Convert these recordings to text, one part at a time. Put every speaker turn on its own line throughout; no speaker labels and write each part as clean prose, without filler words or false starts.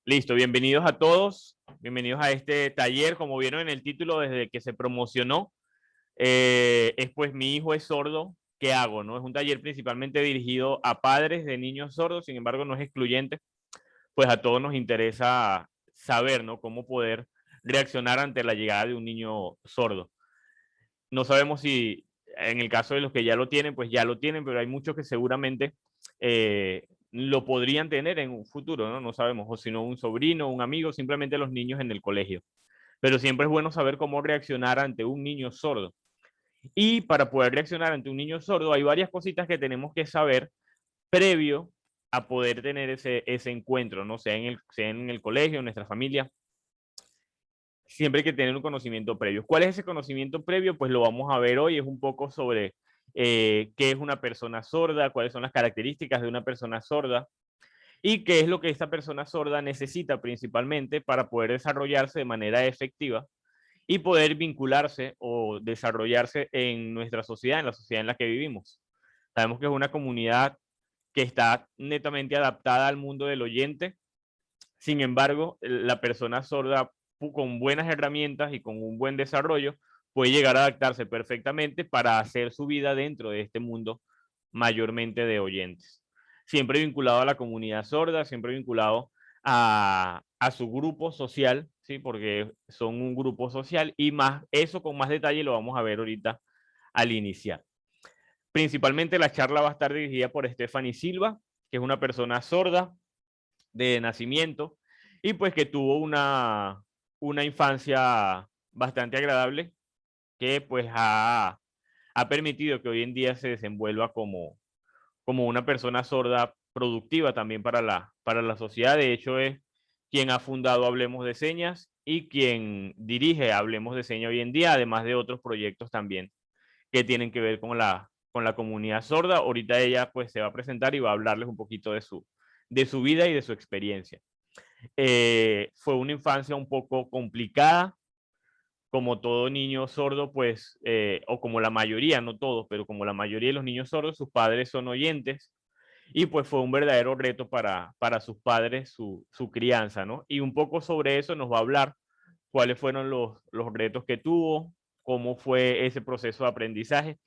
Listo, bienvenidos a todos, bienvenidos a este taller. Como vieron en el título, desde que se promocionó, es pues mi hijo es sordo, ¿qué hago? ¿No? Es un taller principalmente dirigido a padres de niños sordos, sin embargo no es excluyente, pues a todos nos interesa saber, ¿no? Cómo poder reaccionar ante la llegada de un niño sordo. No sabemos si en el caso de los que ya lo tienen, pues ya lo tienen, pero hay muchos que seguramente lo podrían tener en un futuro, ¿no? No sabemos, o si no un sobrino, un amigo, simplemente los niños en el colegio. Pero siempre es bueno saber cómo reaccionar ante un niño sordo. Y para poder reaccionar ante un niño sordo hay varias cositas que tenemos que saber previo a poder tener ese encuentro, ¿no? Sea en el colegio, en nuestra familia. Siempre hay que tener un conocimiento previo. ¿Cuál es ese conocimiento previo? Pues lo vamos a ver hoy. Es un poco sobre qué es una persona sorda, cuáles son las características de una persona sorda y qué es lo que esta persona sorda necesita principalmente para poder desarrollarse de manera efectiva y poder vincularse o desarrollarse en nuestra sociedad, en la sociedad en la que vivimos. Sabemos que es una comunidad que está netamente adaptada al mundo del oyente. Sin embargo, la persona sorda con buenas herramientas y con un buen desarrollo puede llegar a adaptarse perfectamente para hacer su vida dentro de este mundo mayormente de oyentes. Siempre vinculado a la comunidad sorda, siempre vinculado a su grupo social, ¿sí? Porque son un grupo social y más eso con más detalle lo vamos a ver ahorita al iniciar. Principalmente la charla va a estar dirigida por Stephanie Silva, que es una persona sorda de nacimiento y pues que tuvo una infancia bastante agradable que pues ha permitido que hoy en día se desenvuelva como una persona sorda productiva también para la sociedad. De hecho, es quien ha fundado Hablemos de Señas y quien dirige Hablemos de Señas hoy en día, además de otros proyectos también que tienen que ver con la comunidad sorda. Ahorita ella pues se va a presentar y va a hablarles un poquito de su vida y de su experiencia. Fue una infancia un poco complicada, como todo niño sordo, pues, o como la mayoría, no todos, pero como la mayoría de los niños sordos, sus padres son oyentes, y pues fue un verdadero reto para sus padres su crianza, ¿no? Y un poco sobre eso nos va a hablar cuáles fueron los retos que tuvo, cómo fue ese proceso de aprendizaje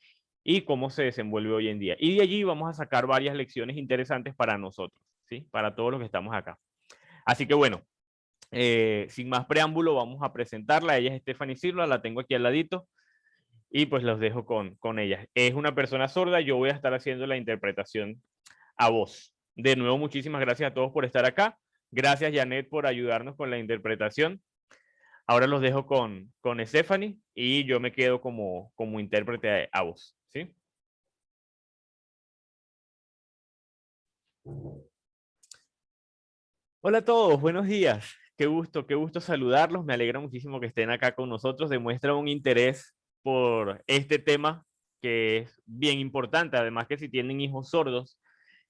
y cómo se desenvuelve hoy en día. Y de allí vamos a sacar varias lecciones interesantes para nosotros, ¿sí? Para todos los que estamos acá. Así que bueno, sin más preámbulo, vamos a presentarla. Ella es Stephanie Silva, la tengo aquí al ladito y pues los dejo con ella. Es una persona sorda, yo voy a estar haciendo la interpretación a voz. De nuevo, muchísimas gracias a todos por estar acá. Gracias, Janet, por ayudarnos con la interpretación. Ahora los dejo con Stephanie y yo me quedo como intérprete a voz, ¿sí? Hola a todos, buenos días. Qué gusto saludarlos. Me alegra muchísimo que estén acá con nosotros. Demuestra un interés por este tema que es bien importante. Además que si tienen hijos sordos,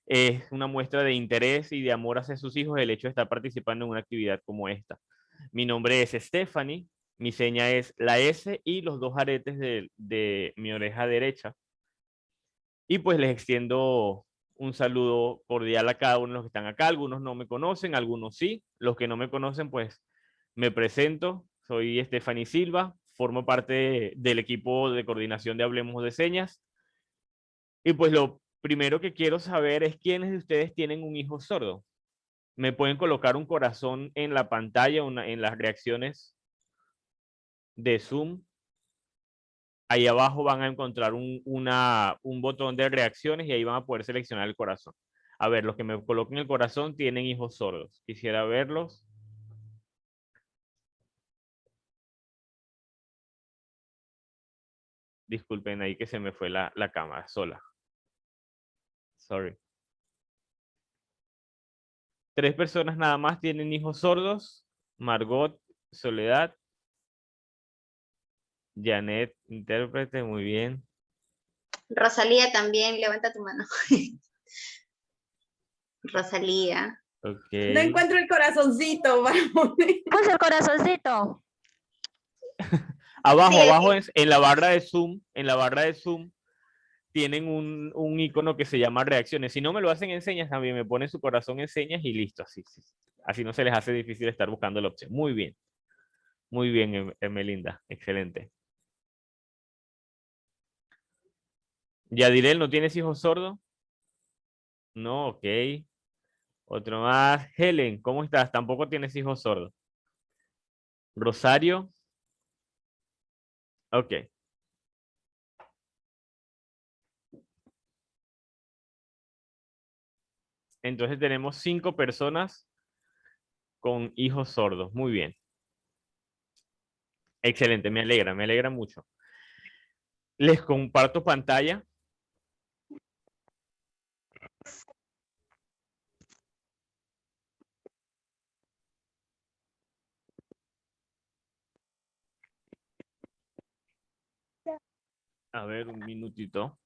es una muestra de interés y de amor hacia sus hijos el hecho de estar participando en una actividad como esta. Mi nombre es Stephanie, mi seña es la S y los dos aretes de mi oreja derecha. Y pues les extiendo un saludo cordial a cada uno de los que están acá. Algunos no me conocen, algunos sí. Los que no me conocen, pues me presento. Soy Stephanie Silva, formo parte del equipo de coordinación de Hablemos de Señas. Y pues lo primero que quiero saber es quiénes de ustedes tienen un hijo sordo. Me pueden colocar un corazón en la pantalla, en las reacciones de Zoom. Ahí abajo van a encontrar un botón de reacciones y ahí van a poder seleccionar el corazón. A ver, los que me coloquen el corazón tienen hijos sordos. Quisiera verlos. Disculpen ahí que se me fue la cámara sola. Sorry. 3 personas nada más tienen hijos sordos. Margot, Soledad, Janet, intérprete, muy bien.
Rosalía también, levanta tu mano. Rosalía.
Ok.
No encuentro el corazoncito, vamos.
Puso el corazoncito.
Abajo,
Sí,
abajo en la barra de Zoom, tienen un icono que se llama reacciones. Si no me lo hacen en señas, también me ponen su corazón en señas y listo, así. Sí. Así no se les hace difícil estar buscando la opción. Muy bien. Muy bien, Melinda. Excelente. Yadirel, ¿no tienes hijos sordos? No, ok. Otro más. Helen, ¿cómo estás? Tampoco tienes hijos sordos. Rosario. Ok. Entonces tenemos 5 personas con hijos sordos. Muy bien. Excelente, me alegra mucho. Les comparto pantalla. A ver, un minutito.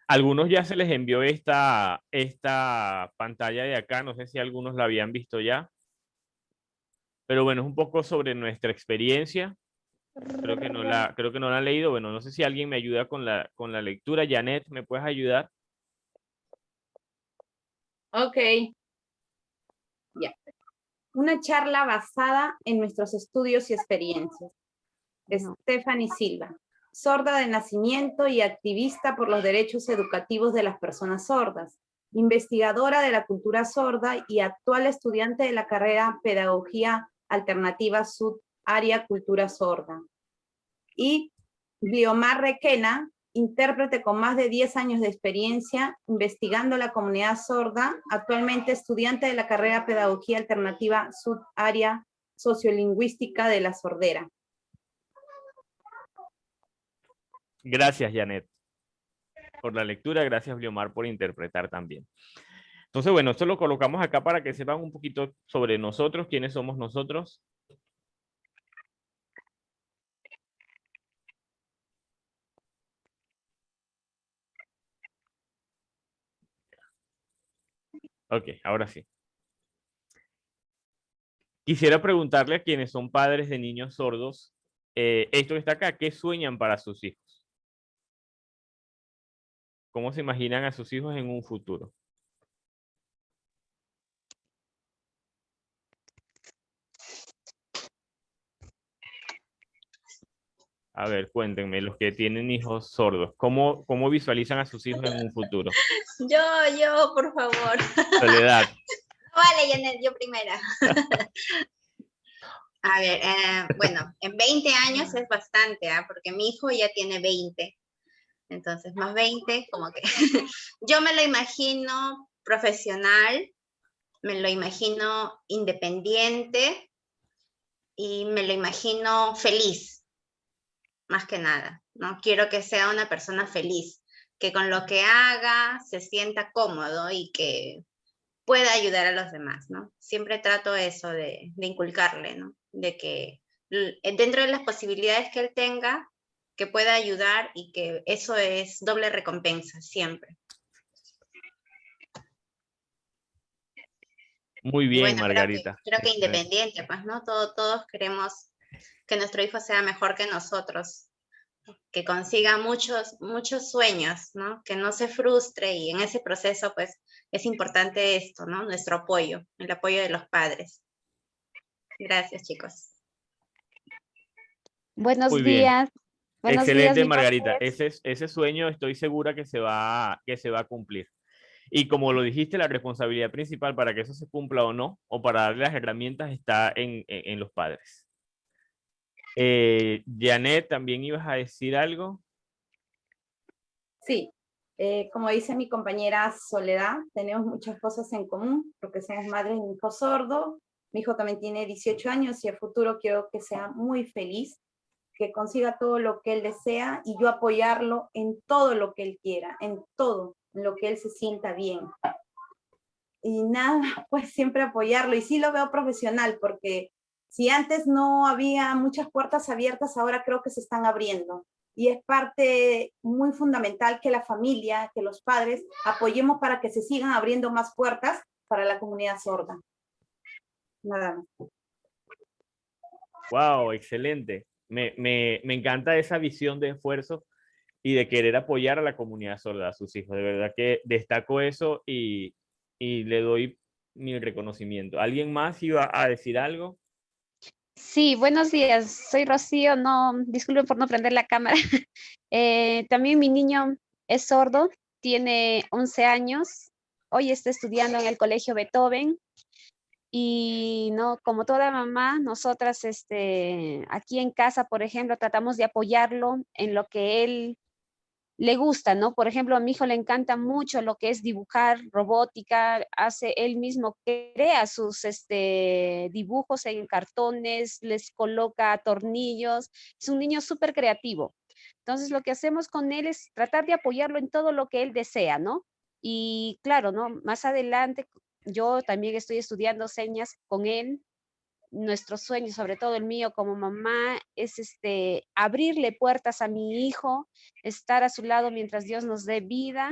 Algunos ya se les envió esta pantalla de acá. No sé si algunos la habían visto ya. Pero bueno, es un poco sobre nuestra experiencia. Creo que no la han leído. Bueno, no sé si alguien me ayuda con la lectura. Janet, ¿me puedes ayudar?
Ok. Ya. Una charla basada en nuestros estudios y experiencias. Stephanie Silva, sorda de nacimiento y activista por los derechos educativos de las personas sordas, investigadora de la cultura sorda y actual estudiante de la carrera Pedagogía Alternativa Sud, área Cultura Sorda. Y Gliomar Requena, intérprete con más de 10 años de experiencia investigando la comunidad sorda, actualmente estudiante de la carrera Pedagogía Alternativa Sud, área Sociolingüística de la Sordera.
Gracias, Janet, por la lectura. Gracias, Bliomar, por interpretar también. Entonces, bueno, esto lo colocamos acá para que sepan un poquito sobre nosotros, quiénes somos nosotros. Ok, ahora sí. Quisiera preguntarle a quienes son padres de niños sordos, esto que está acá, ¿qué sueñan para sus hijos? ¿Cómo se imaginan a sus hijos en un futuro? A ver, cuéntenme, los que tienen hijos sordos, ¿cómo visualizan a sus hijos en un futuro?
Yo, por favor.
Soledad.
Vale, Janet, yo primera. A ver, bueno, en 20 años es bastante, porque mi hijo ya tiene 20. Entonces, más 20, como que yo me lo imagino profesional, me lo imagino independiente y me lo imagino feliz, más que nada, ¿no? Quiero que sea una persona feliz, que con lo que haga se sienta cómodo y que pueda ayudar a los demás, ¿no? Siempre trato eso de inculcarle, ¿no? De que dentro de las posibilidades que él tenga, que pueda ayudar y que eso es doble recompensa, siempre.
Muy
Y
bien,
bueno,
Margarita.
creo que
Excelente.
independiente, pues, ¿no? Todos queremos que nuestro hijo sea mejor que nosotros, que consiga muchos sueños, ¿no? Que no se frustre y en ese proceso, pues, es importante esto, ¿no? Nuestro apoyo, el apoyo de los padres. Gracias, chicos.
Buenos
Muy bien.
días. Buenos días,
Excelente,
mi nombre
Margarita.
es.
Ese sueño estoy segura que se va a cumplir. Y como lo dijiste, la responsabilidad principal para que eso se cumpla o no, o para darle las herramientas, está en los padres. Janet, ¿también ibas a decir algo?
Sí, como dice mi compañera Soledad, tenemos muchas cosas en común, porque somos madres de un hijo sordo. Mi hijo también tiene 18 años y a futuro quiero que sea muy feliz, que consiga todo lo que él desea y yo apoyarlo en todo lo que él quiera, en todo, en lo que él se sienta bien. Y nada, pues siempre apoyarlo. Y sí lo veo profesional, porque si antes no había muchas puertas abiertas, ahora creo que se están abriendo. Y es parte muy fundamental que la familia, que los padres apoyemos para que se sigan abriendo más puertas para la comunidad sorda. Nada más.
Wow, excelente. Me encanta esa visión de esfuerzo y de querer apoyar a la comunidad sorda, a sus hijos. De verdad que destaco eso y le doy mi reconocimiento. ¿Alguien más iba a decir algo?
Sí, buenos días. Soy Rocío. No, disculpen por no prender la cámara. También mi niño es sordo, tiene 11 años. Hoy está estudiando en el Colegio Beethoven. Y no, como toda mamá, nosotras aquí en casa, por ejemplo, tratamos de apoyarlo en lo que él le gusta, ¿no? Por ejemplo, a mi hijo le encanta mucho lo que es dibujar, robótica, hace él mismo, crea sus dibujos en cartones, les coloca tornillos, es un niño súper creativo. Entonces, lo que hacemos con él es tratar de apoyarlo en todo lo que él desea, ¿no? Y claro, ¿no? Más adelante, yo también estoy estudiando señas con él. Nuestro sueño, sobre todo el mío como mamá, es abrirle puertas a mi hijo, estar a su lado mientras Dios nos dé vida.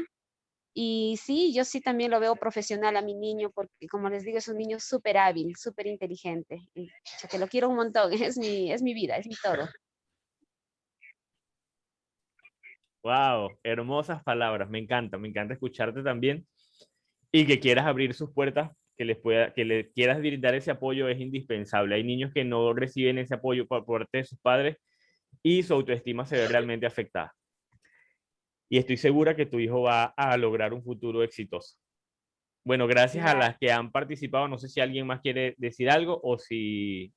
Y sí, yo sí también lo veo profesional a mi niño, porque como les digo, es un niño súper hábil, súper inteligente. Y pucha, que lo quiero un montón, es mi vida, es mi todo.
Wow, hermosas palabras. Me encanta escucharte también y que quieras abrir sus puertas, que le quieras brindar ese apoyo es indispensable. Hay niños que no reciben ese apoyo por parte de sus padres y su autoestima se ve realmente afectada. Y estoy segura que tu hijo va a lograr un futuro exitoso. Bueno, gracias a las que han participado. No sé si alguien más quiere decir algo o si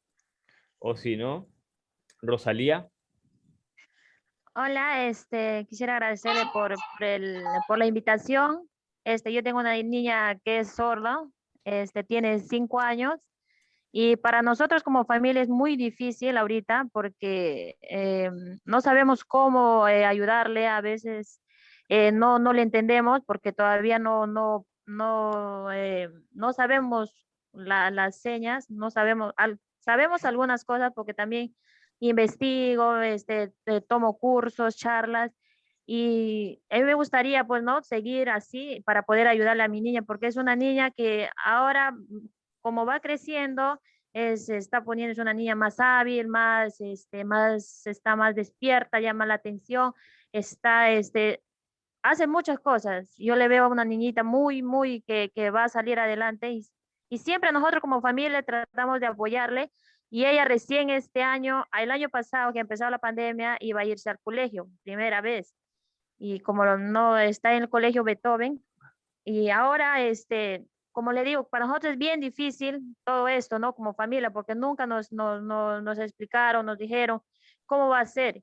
no, Rosalía.
Hola, quisiera agradecerle por la invitación. Yo tengo una niña que es sorda, tiene 5 años y para nosotros como familia es muy difícil ahorita porque no sabemos cómo ayudarle. A veces no le entendemos porque todavía no sabemos las señas, no sabemos, sabemos algunas cosas porque también investigo, tomo cursos, charlas, y a mí me gustaría, pues, ¿no? Seguir así para poder ayudarle a mi niña, porque es una niña que ahora, como va creciendo, se está poniendo, es una niña más hábil, está más despierta, llama la atención, hace muchas cosas. Yo le veo a una niñita muy que va a salir adelante y siempre nosotros como familia tratamos de apoyarle. Y ella recién este año, el año pasado que empezó la pandemia, iba a irse al colegio, primera vez. Y como no está en el colegio Beethoven, y ahora, como le digo, para nosotros es bien difícil todo esto, ¿no? Como familia, porque nunca nos explicaron, nos dijeron cómo va a ser.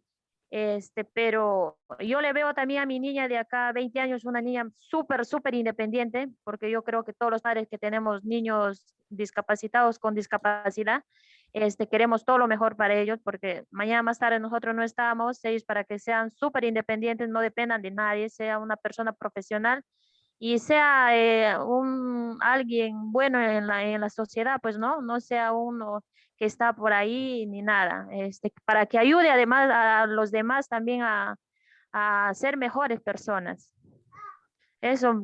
Pero yo le veo también a mi niña de acá, 20 años, una niña súper independiente, porque yo creo que todos los padres que tenemos niños discapacitados con discapacidad, queremos todo lo mejor para ellos, porque mañana más tarde nosotros no estamos, ellos para que sean súper independientes, no dependan de nadie, sea una persona profesional y sea alguien bueno en la sociedad, pues no sea uno que está por ahí ni nada, para que ayude además a los demás también a ser mejores personas. Eso,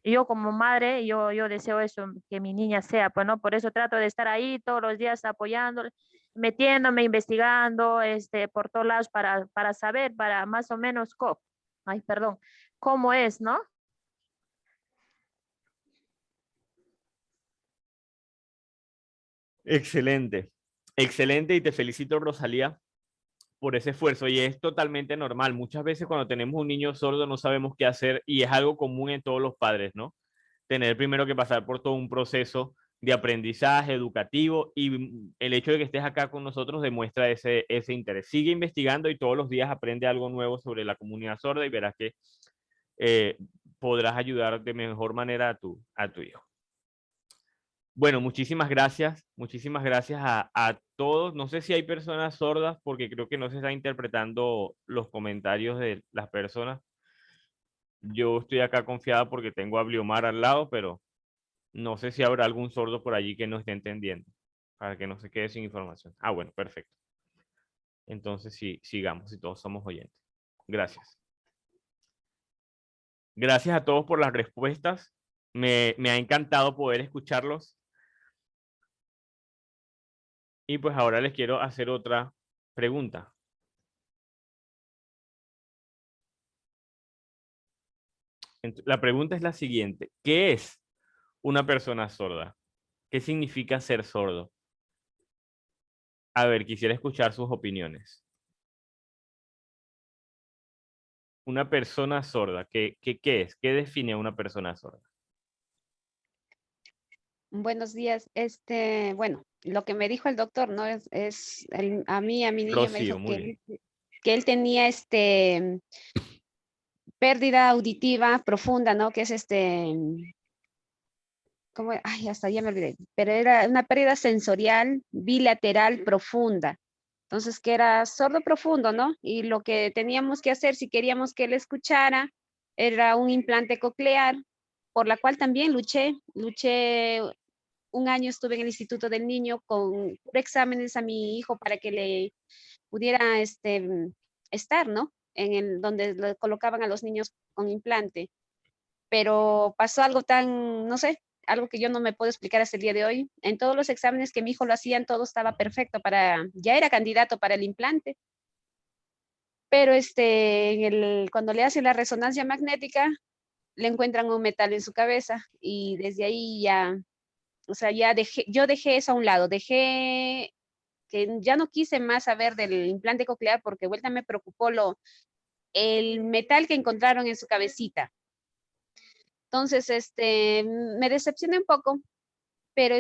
yo como madre, yo deseo eso, que mi niña sea, pues no, por eso trato de estar ahí todos los días apoyándole, metiéndome, investigando, por todos lados para saber, para más o menos, ay, perdón, cómo es, ¿no?
Excelente, excelente y te felicito, Rosalía, por ese esfuerzo y es totalmente normal. Muchas veces cuando tenemos un niño sordo no sabemos qué hacer y es algo común en todos los padres, ¿no? Tener primero que pasar por todo un proceso de aprendizaje educativo y el hecho de que estés acá con nosotros demuestra ese interés. Sigue investigando y todos los días aprende algo nuevo sobre la comunidad sorda y verás que eh, podrás ayudar de mejor manera a tu hijo. Bueno, muchísimas gracias a todos. No sé si hay personas sordas porque creo que no se está interpretando los comentarios de las personas. Yo estoy acá confiada porque tengo a Bliomar al lado, pero no sé si habrá algún sordo por allí que no esté entendiendo, para que no se quede sin información. Ah, bueno, perfecto. Entonces sí, sigamos y todos somos oyentes. Gracias. Gracias a todos por las respuestas. Me ha encantado poder escucharlos. Y pues ahora les quiero hacer otra Pregunta. La pregunta es la siguiente. ¿Qué es una persona sorda? ¿Qué significa ser sordo? A ver, quisiera escuchar sus opiniones. Una persona sorda, ¿qué es? ¿Qué define a una persona sorda?
Buenos días. Bueno, lo que me dijo el doctor, ¿no? A mi niño me
Rocío,
dijo
muy bien.
que él tenía pérdida auditiva profunda, ¿no? Que es ¿cómo? Ay, hasta ya me olvidé, pero era una pérdida sensorial bilateral profunda. Entonces, que era sordo profundo, ¿no? Y lo que teníamos que hacer si queríamos que él escuchara era un implante coclear, por la cual también luché un año, estuve en el Instituto del Niño con exámenes a mi hijo para que le pudiera estar, ¿no? Donde lo colocaban a los niños con implante. Pero pasó algo tan, no sé, algo que yo no me puedo explicar hasta el día de hoy. En todos los exámenes que mi hijo lo hacían, todo estaba perfecto ya era candidato para el implante. Pero cuando le hacen la resonancia magnética, le encuentran un metal en su cabeza y desde ahí ya, o sea, yo dejé eso a un lado, dejé que ya no quise más saber del implante coclear porque vuelta me preocupó el metal que encontraron en su cabecita. Entonces, me decepcioné un poco, pero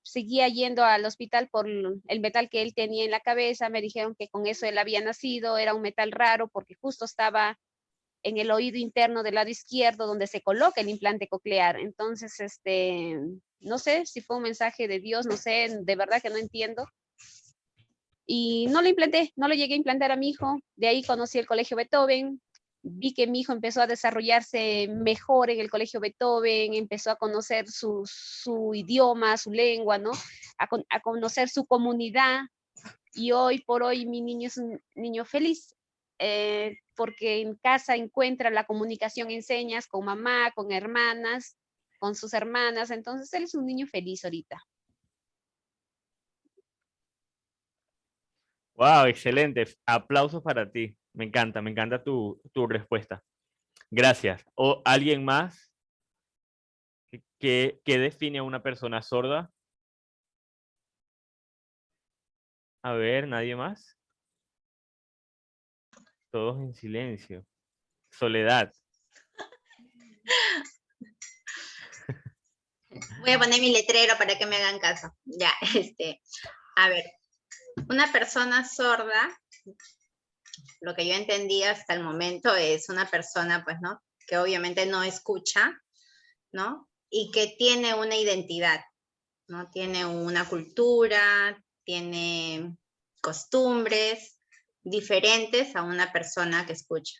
seguía yendo al hospital por el metal que él tenía en la cabeza. Me dijeron que con eso él había nacido, era un metal raro porque justo estaba en el oído interno del lado izquierdo donde se coloca el implante coclear. Entonces, no sé si fue un mensaje de Dios, no sé, de verdad que no entiendo. Y no lo implanté, no lo llegué a implantar a mi hijo. De ahí conocí el Colegio Beethoven, vi que mi hijo empezó a desarrollarse mejor en el Colegio Beethoven, empezó a conocer su idioma, su lengua, ¿no? A conocer su comunidad. Y hoy por hoy mi niño es un niño feliz, porque en casa encuentra la comunicación en señas con mamá, con hermanas, con sus hermanas. Entonces él es un niño feliz ahorita.
Wow, excelente. Aplausos para ti. Me encanta tu respuesta. Gracias. ¿O alguien más que define a una persona sorda? A ver, ¿nadie más? Todos en silencio. Soledad.
Voy a poner mi letrero para que me hagan caso. Ya, a ver, una persona sorda, lo que yo entendí hasta el momento es una persona, pues, ¿no? Que obviamente no escucha, ¿no? Y que tiene una identidad, ¿no? Tiene una cultura, tiene costumbres diferentes a una persona que escucha.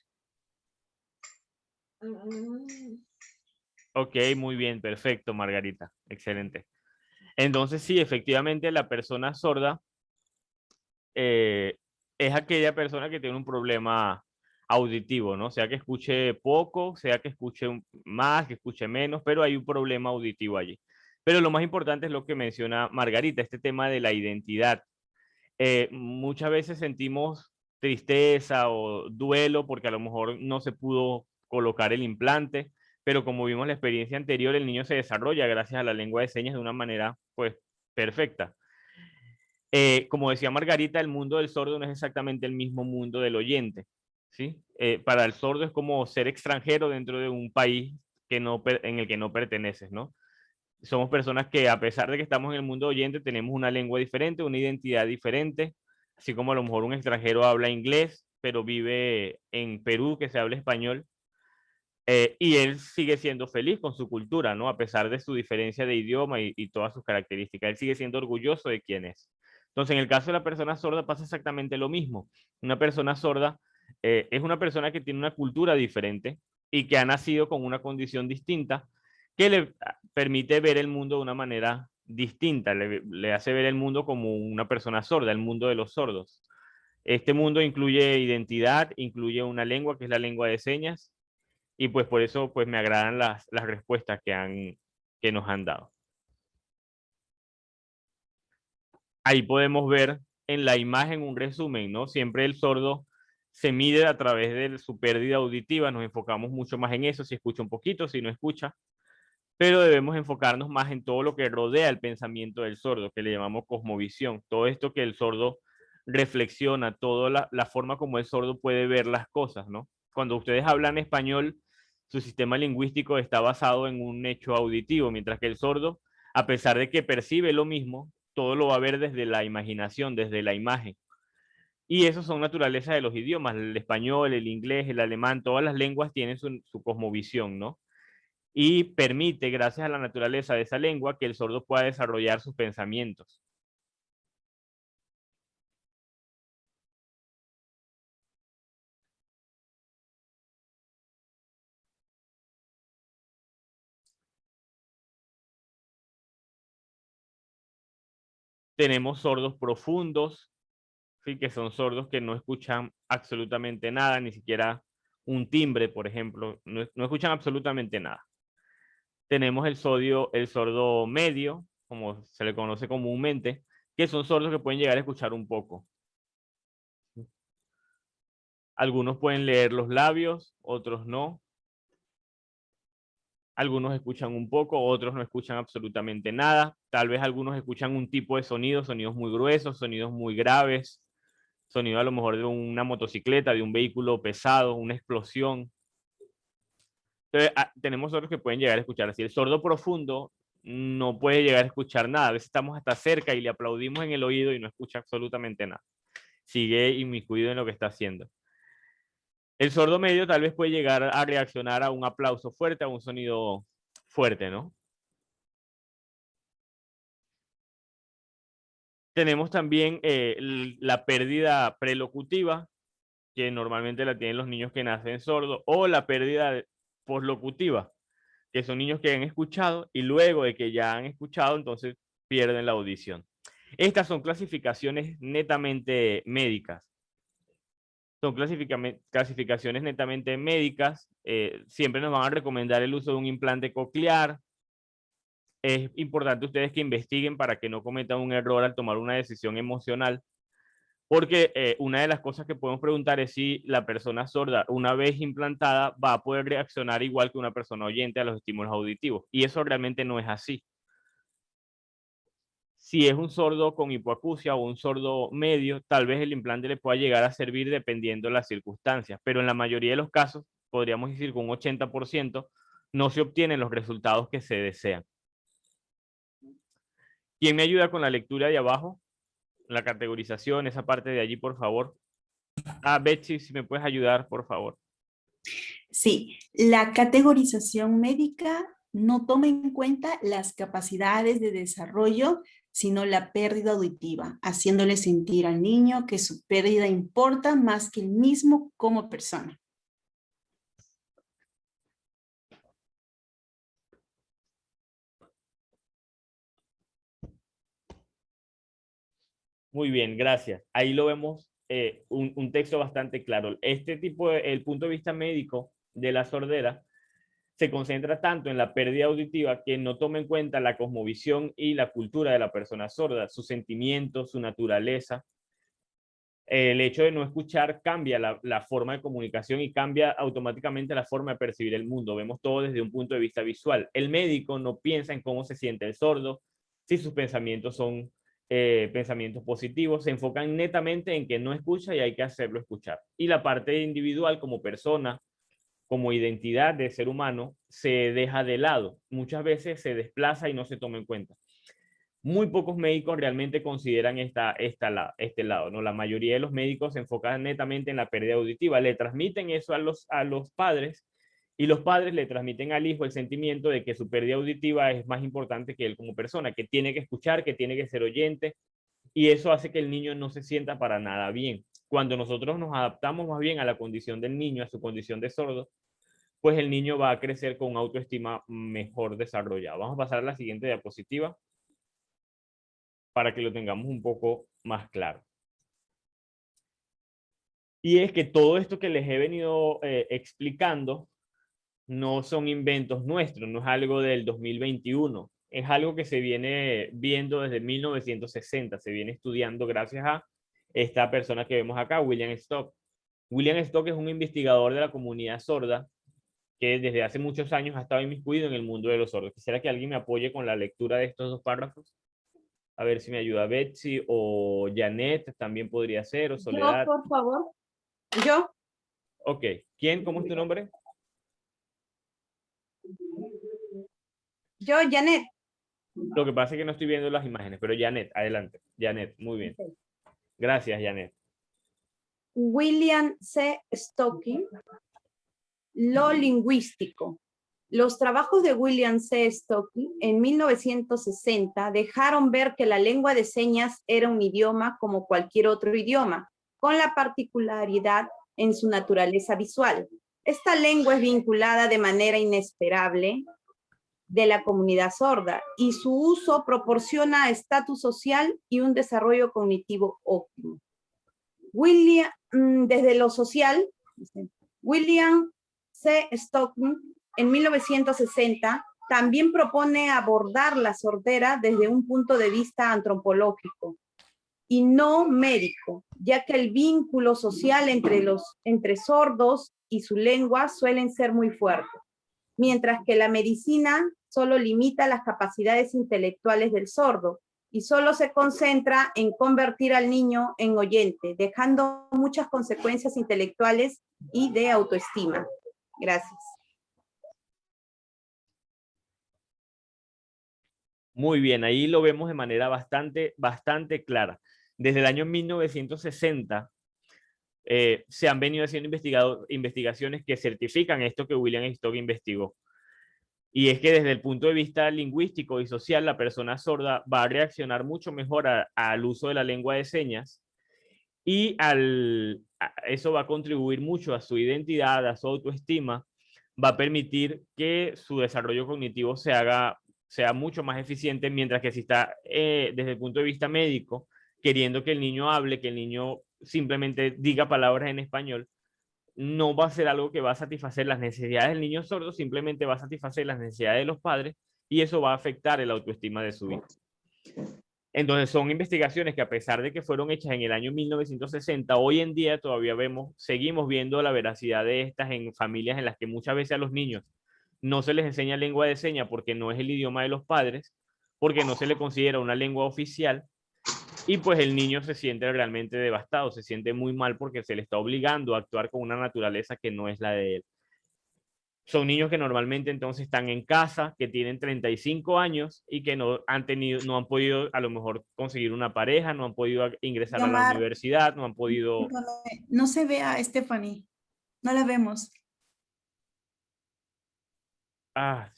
Ok, muy bien, perfecto, Margarita. Excelente. Entonces, sí, efectivamente, la persona sorda es aquella persona que tiene un problema auditivo, ¿no? Sea que escuche poco, sea que escuche más, que escuche menos, pero hay un problema auditivo allí. Pero lo más importante es lo que menciona Margarita, este tema de la identidad. Muchas veces sentimos tristeza o duelo porque a lo mejor no se pudo colocar el implante, pero como vimos en la experiencia anterior, el niño se desarrolla gracias a la lengua de señas de una manera, pues, perfecta. Como decía Margarita, el mundo del sordo no es exactamente el mismo mundo del oyente, ¿sí? Para el sordo es como ser extranjero dentro de un país en el que no perteneces, ¿no? Somos personas que a pesar de que estamos en el mundo oyente, tenemos una lengua diferente, una identidad diferente, así como a lo mejor un extranjero habla inglés, pero vive en Perú, que se habla español, y él sigue siendo feliz con su cultura, ¿no? A pesar de su diferencia de idioma y todas sus características, él sigue siendo orgulloso de quién es. Entonces, en el caso de la persona sorda pasa exactamente lo mismo. Una persona sorda es una persona que tiene una cultura diferente y que ha nacido con una condición distinta que le permite ver el mundo de una manera distinta, le hace ver el mundo como una persona sorda, el mundo de los sordos. Este mundo incluye identidad, incluye una lengua que es la lengua de señas, y pues por eso pues me agradan las respuestas que nos han dado. Ahí podemos ver en la imagen un resumen, ¿no? Siempre el sordo se mide a través de su pérdida auditiva, nos enfocamos mucho más en eso, si escucha un poquito, si no escucha, pero debemos enfocarnos más en todo lo que rodea el pensamiento del sordo, que le llamamos cosmovisión, todo esto que el sordo reflexiona, toda la forma como el sordo puede ver las cosas, ¿no? Cuando ustedes hablan español, su sistema lingüístico está basado en un hecho auditivo, mientras que el sordo, a pesar de que percibe lo mismo, todo lo va a ver desde la imaginación, desde la imagen. Y eso son naturalezas de los idiomas, el español, el inglés, el alemán, todas las lenguas tienen su cosmovisión, ¿no? Y permite, gracias a la naturaleza de esa lengua, que el sordo pueda desarrollar sus pensamientos. Tenemos sordos profundos, ¿sí? Que son sordos que no escuchan absolutamente nada, ni siquiera un timbre, por ejemplo, no escuchan absolutamente nada. Tenemos el sordo medio, como se le conoce comúnmente, que son sordos que pueden llegar a escuchar un poco. Algunos pueden leer los labios, otros no. Algunos escuchan un poco, otros no escuchan absolutamente nada. Tal vez algunos escuchan un tipo de sonido, sonidos muy gruesos, sonidos muy graves, sonido a lo mejor de una motocicleta, de un vehículo pesado, una explosión. Entonces, tenemos sordos que pueden llegar a escuchar así. El sordo profundo no puede llegar a escuchar nada. A veces estamos hasta cerca y le aplaudimos en el oído y no escucha absolutamente nada. Sigue inmiscuido en lo que está haciendo. El sordo medio tal vez puede llegar a reaccionar a un aplauso fuerte, a un sonido fuerte, ¿no? Tenemos también la pérdida prelocutiva, que normalmente la tienen los niños que nacen sordos, o la pérdida poslocutiva, que son niños que han escuchado y luego de que ya han escuchado, entonces pierden la audición. Estas son clasificaciones netamente médicas. Son clasificaciones netamente médicas. Siempre nos van a recomendar el uso de un implante coclear. Es importante ustedes que investiguen para que no cometan un error al tomar una decisión emocional. Porque una de las cosas que podemos preguntar es si la persona sorda, una vez implantada, va a poder reaccionar igual que una persona oyente a los estímulos auditivos. Y eso realmente no es así. Si es un sordo con hipoacusia o un sordo medio, tal vez el implante le pueda llegar a servir dependiendo de las circunstancias. Pero en la mayoría de los casos, podríamos decir que un 80%, no se obtienen los resultados que se desean. ¿Quién me ayuda con la lectura de abajo? La categorización, esa parte de allí, por favor. Betsy, si me puedes ayudar, por favor.
Sí, la categorización médica no toma en cuenta las capacidades de desarrollo, sino la pérdida auditiva, haciéndole sentir al niño que su pérdida importa más que el mismo como persona.
Muy bien, gracias. Ahí lo vemos, un texto bastante claro. El punto de vista médico de la sordera se concentra tanto en la pérdida auditiva que no toma en cuenta la cosmovisión y la cultura de la persona sorda, sus sentimientos, su naturaleza. El hecho de no escuchar cambia la forma de comunicación y cambia automáticamente la forma de percibir el mundo. Vemos todo desde un punto de vista visual. El médico no piensa en cómo se siente el sordo, si sus pensamientos son pensamientos positivos, se enfocan netamente en que no escucha y hay que hacerlo escuchar. Y la parte individual como persona, como identidad de ser humano, se deja de lado. Muchas veces se desplaza y no se toma en cuenta. Muy pocos médicos realmente consideran este lado, ¿no? La mayoría de los médicos se enfocan netamente en la pérdida auditiva, le transmiten eso a los padres y los padres le transmiten al hijo el sentimiento de que su pérdida auditiva es más importante que él como persona, que tiene que escuchar, que tiene que ser oyente, y eso hace que el niño no se sienta para nada bien. Cuando nosotros nos adaptamos más bien a la condición del niño, a su condición de sordo, pues el niño va a crecer con autoestima mejor desarrollada. Vamos a pasar a la siguiente diapositiva para que lo tengamos un poco más claro. Y es que todo esto que les he venido explicando no son inventos nuestros, no es algo del 2021, es algo que se viene viendo desde 1960, se viene estudiando gracias a esta persona que vemos acá, William Stock. William Stock es un investigador de la comunidad sorda que desde hace muchos años ha estado inmiscuido en el mundo de los sordos. Quisiera que alguien me apoye con la lectura de estos dos párrafos. A ver si me ayuda Betsy o Janet, también podría ser, o Soledad.
Yo, por favor. Yo.
Ok. ¿Quién? ¿Cómo es tu nombre?
Yo, Janet.
Lo que pasa es que no estoy viendo las imágenes, pero Janet, adelante. Janet, muy bien.
Ok.
Gracias, Janet.
William C. Stocking, lo lingüístico. Los trabajos de William C. Stocking en 1960 dejaron ver que la lengua de señas era un idioma como cualquier otro idioma, con la particularidad en su naturaleza visual. Esta lengua es vinculada de manera inesperable de la comunidad sorda y su uso proporciona estatus social y un desarrollo cognitivo óptimo. Desde lo social, William C. Stocking en 1960 también propone abordar la sordera desde un punto de vista antropológico y no médico, ya que el vínculo social entre sordos y su lengua suelen ser muy fuertes, mientras que la medicina solo limita las capacidades intelectuales del sordo y solo se concentra en convertir al niño en oyente, dejando muchas consecuencias intelectuales y de autoestima. Gracias.
Muy bien, ahí lo vemos de manera bastante clara. Desde el año 1960 se han venido haciendo investigaciones que certifican esto que William Stock investigó. Y es que desde el punto de vista lingüístico y social, la persona sorda va a reaccionar mucho mejor al uso de la lengua de señas y eso va a contribuir mucho a su identidad, a su autoestima, va a permitir que su desarrollo cognitivo sea mucho más eficiente, mientras que si está desde el punto de vista médico, queriendo que el niño hable, que el niño simplemente diga palabras en español, no va a ser algo que va a satisfacer las necesidades del niño sordo, simplemente va a satisfacer las necesidades de los padres y eso va a afectar el autoestima de su hijo. Entonces son investigaciones que a pesar de que fueron hechas en el año 1960, hoy en día todavía seguimos viendo la veracidad de estas en familias en las que muchas veces a los niños no se les enseña lengua de señas porque no es el idioma de los padres, porque no se le considera una lengua oficial. Y pues el niño se siente realmente devastado, se siente muy mal porque se le está obligando a actuar con una naturaleza que no es la de él. Son niños que normalmente entonces están en casa, que tienen 35 años y que no han podido a lo mejor conseguir una pareja, no han podido ingresar a la universidad, no han podido...
No se ve a Stephanie, no la vemos.
Ah,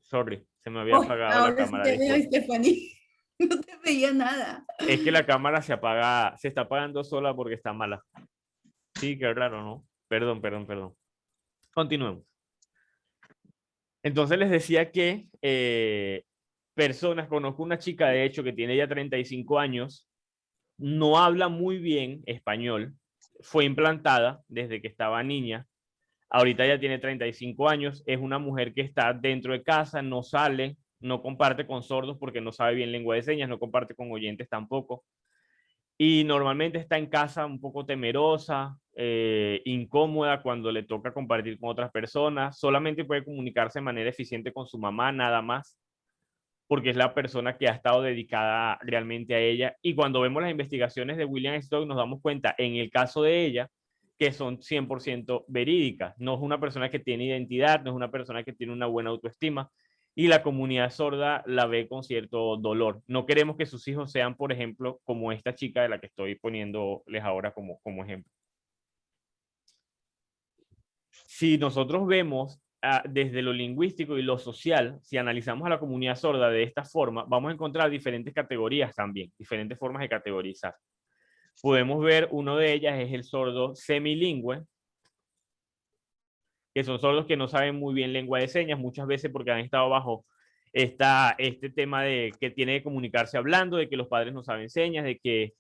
sorry, se me había apagado la cámara.
Sí te veo, Stephanie. No te veía nada.
Es que la cámara se está apagando sola porque está mala. Sí, qué raro, ¿no? Perdón. Continuemos. Entonces les decía que conozco una chica de hecho que tiene ya 35 años, no habla muy bien español, fue implantada desde que estaba niña, ahorita ya tiene 35 años, es una mujer que está dentro de casa, no sale, no comparte con sordos porque no sabe bien lengua de señas, no comparte con oyentes tampoco. Y normalmente está en casa un poco temerosa, incómoda cuando le toca compartir con otras personas. Solamente puede comunicarse de manera eficiente con su mamá, nada más, porque es la persona que ha estado dedicada realmente a ella. Y cuando vemos las investigaciones de William Stock, nos damos cuenta, en el caso de ella, que son 100% verídicas. No es una persona que tiene identidad, no es una persona que tiene una buena autoestima, y la comunidad sorda la ve con cierto dolor. No queremos que sus hijos sean, por ejemplo, como esta chica de la que estoy poniéndoles ahora como ejemplo. Si nosotros vemos desde lo lingüístico y lo social, si analizamos a la comunidad sorda de esta forma, vamos a encontrar diferentes categorías también, diferentes formas de categorizar. Podemos ver, una de ellas es el sordo semilingüe, que son sordos que no saben muy bien lengua de señas, muchas veces porque han estado bajo este tema de que tiene que comunicarse hablando, de que los padres no saben señas, de que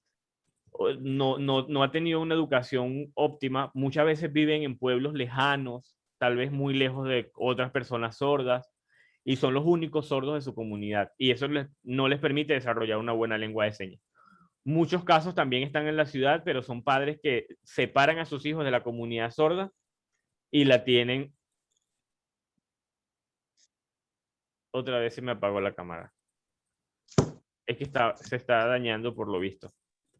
no ha tenido una educación óptima. Muchas veces viven en pueblos lejanos, tal vez muy lejos de otras personas sordas, y son los únicos sordos de su comunidad, y eso no les permite desarrollar una buena lengua de señas. Muchos casos también están en la ciudad, pero son padres que separan a sus hijos de la comunidad sorda y la tienen. Otra vez se me apagó la cámara. Es que se está dañando por lo visto,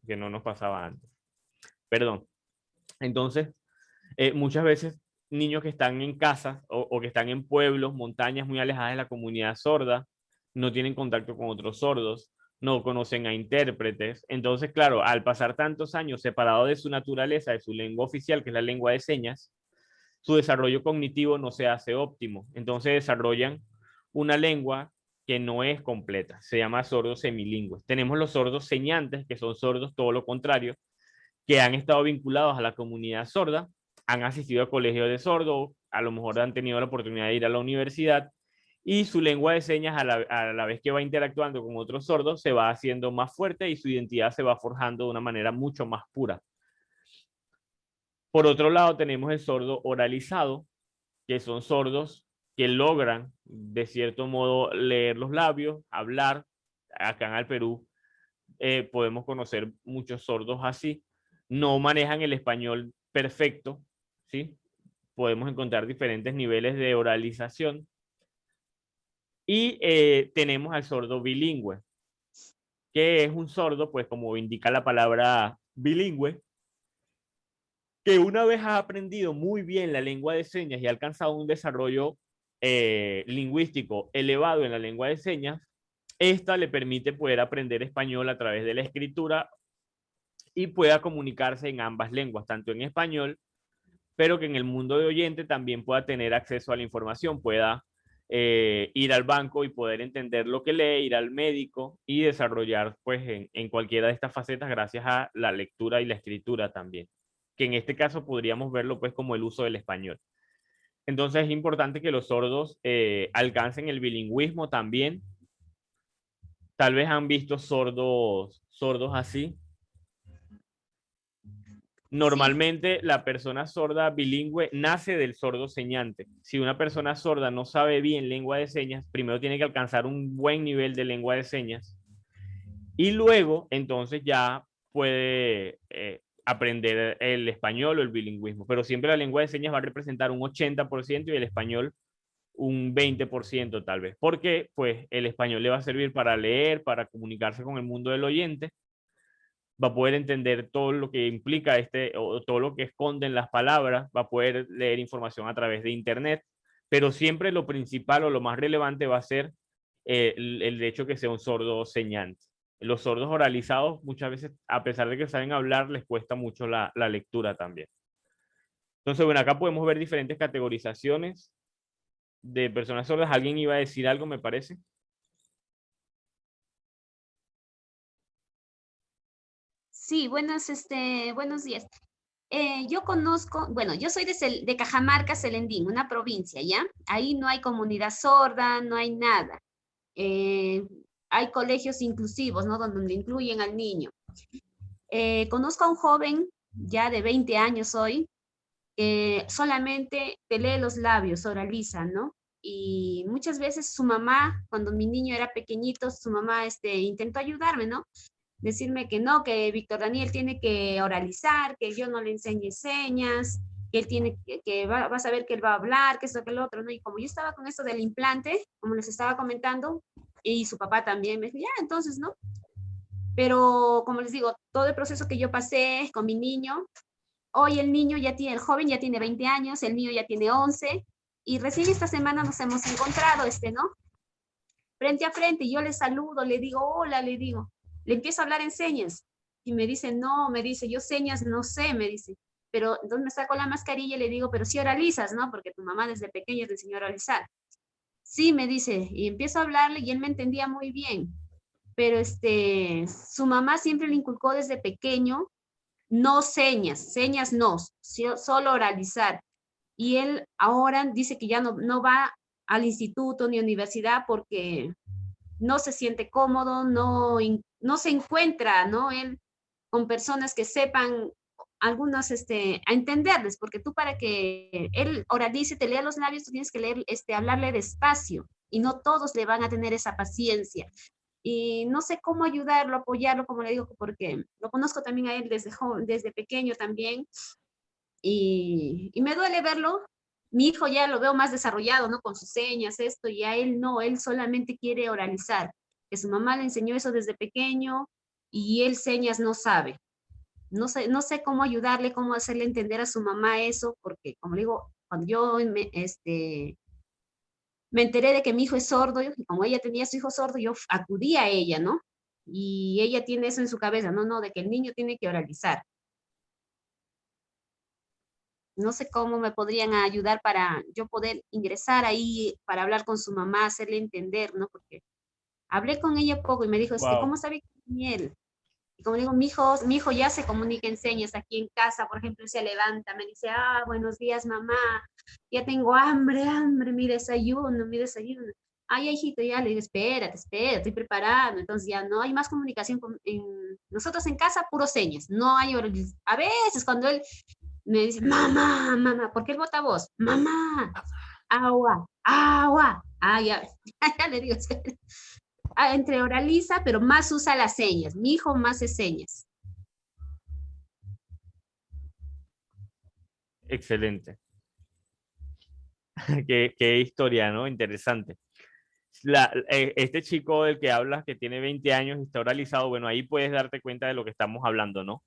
que no nos pasaba antes. Perdón. Entonces, muchas veces niños que están en casas o que están en pueblos, montañas muy alejadas de la comunidad sorda, no tienen contacto con otros sordos, no conocen a intérpretes. Entonces, claro, al pasar tantos años separado de su naturaleza, de su lengua oficial, que es la lengua de señas, su desarrollo cognitivo no se hace óptimo. Entonces desarrollan una lengua que no es completa. Se llama sordos semilingües. Tenemos los sordos señantes, que son sordos todo lo contrario, que han estado vinculados a la comunidad sorda, han asistido a colegios de sordos, a lo mejor han tenido la oportunidad de ir a la universidad y su lengua de señas a la vez que va interactuando con otros sordos se va haciendo más fuerte y su identidad se va forjando de una manera mucho más pura. Por otro lado, tenemos el sordo oralizado, que son sordos que logran, de cierto modo, leer los labios, hablar. Acá en el Perú podemos conocer muchos sordos así. No manejan el español perfecto, ¿sí? Podemos encontrar diferentes niveles de oralización. Y tenemos al sordo bilingüe, que es un sordo, pues como indica la palabra bilingüe, que una vez ha aprendido muy bien la lengua de señas y ha alcanzado un desarrollo lingüístico elevado en la lengua de señas, esta le permite poder aprender español a través de la escritura y pueda comunicarse en ambas lenguas, tanto en español, pero que en el mundo de oyente también pueda tener acceso a la información, pueda ir al banco y poder entender lo que lee, ir al médico y desarrollar pues en cualquiera de estas facetas gracias a la lectura y la escritura también, que en este caso podríamos verlo pues como el uso del español. Entonces es importante que los sordos alcancen el bilingüismo también. Tal vez han visto sordos así. Normalmente la persona sorda bilingüe nace del sordo señante. Si una persona sorda no sabe bien lengua de señas, primero tiene que alcanzar un buen nivel de lengua de señas y luego entonces ya puede aprender el español o el bilingüismo. Pero siempre la lengua de señas va a representar un 80% y el español un 20% tal vez, porque pues el español le va a servir para leer, para comunicarse con el mundo del oyente, va a poder entender todo lo que implica o todo lo que esconden las palabras, va a poder leer información a través de internet, pero siempre lo principal o lo más relevante va a ser el hecho que sea un sordo señante. Los sordos oralizados muchas veces, a pesar de que saben hablar, les cuesta mucho la lectura también. Entonces, bueno, acá podemos ver diferentes categorizaciones de personas sordas. ¿Alguien iba a decir algo, me parece?
Sí, buenos días. Yo conozco, bueno, yo soy de Cajamarca, Selendín, una provincia, ¿ya? Ahí no hay comunidad sorda, no hay nada. Hay colegios inclusivos, ¿no? Donde incluyen al niño. Conozco a un joven, ya de 20 años hoy, solamente te lee los labios, oraliza, ¿no? Y muchas veces su mamá, cuando mi niño era pequeñito, su mamá intentó ayudarme, ¿no? Decirme que no, que Víctor Daniel tiene que oralizar, que yo no le enseñe señas, que él tiene vas a ver que él va a hablar, que esto, que lo otro, ¿no? Y como yo estaba con esto del implante, como les estaba comentando, y su papá también me dijo, ya, entonces, ¿no? Pero como les digo, todo el proceso que yo pasé con mi niño, hoy el joven ya tiene 20 años, el niño ya tiene 11, y recién esta semana nos hemos encontrado, ¿no? Frente a frente, y yo le saludo, le digo, hola, le digo, le empiezo a hablar en señas, y me dice, no, me dice, yo señas no sé, me dice, pero entonces me saco la mascarilla y le digo, pero sí oralizas, ¿no? Porque tu mamá desde pequeña te enseñó a oralizar. Sí, me dice, y empiezo a hablarle y él me entendía muy bien, pero su mamá siempre le inculcó desde pequeño, no señas, señas no, solo oralizar. Y él ahora dice que ya no va al instituto ni universidad porque no se siente cómodo, no se encuentra, ¿no? Él con personas que sepan algunos, a entenderles, porque tú para que él oralice, te lea los labios, tú tienes que leer, hablarle despacio, y no todos le van a tener esa paciencia. y no sé cómo ayudarlo, apoyarlo, como le digo, porque lo conozco también a él desde pequeño también, y me duele verlo. Mi hijo ya lo veo más desarrollado, ¿no? Con sus señas, esto, y a él no, él solamente quiere oralizar, que su mamá le enseñó eso desde pequeño, y él señas no sabe. No sé cómo ayudarle, cómo hacerle entender a su mamá eso, porque como le digo, cuando yo me enteré de que mi hijo es sordo, y como ella tenía a su hijo sordo, yo acudí a ella, ¿no? Y ella tiene eso en su cabeza, no, de que el niño tiene que oralizar. No sé cómo me podrían ayudar para yo poder ingresar ahí, para hablar con su mamá, hacerle entender, ¿no? Porque hablé con ella poco y me dijo, ¿cómo
Wow.
sabe que es él? Y como digo, mi hijo ya se comunica en señas aquí en casa, por ejemplo, se levanta, me dice, buenos días, mamá, ya tengo hambre, mi desayuno, mi desayuno. Ay, hijito, ya le digo, espérate, estoy preparando. Entonces ya no hay más comunicación nosotros en casa, puro señas, no hay a veces cuando él me dice, mamá, ¿por qué él bota voz? Mamá, agua, agua. Ya, ya le digo, entre oraliza, pero más usa las señas. Mi hijo más es señas.
Excelente. Qué historia, ¿no? Interesante. Este chico del que hablas, que tiene 20 años y está oralizado, bueno, ahí puedes darte cuenta de lo que estamos hablando, ¿no?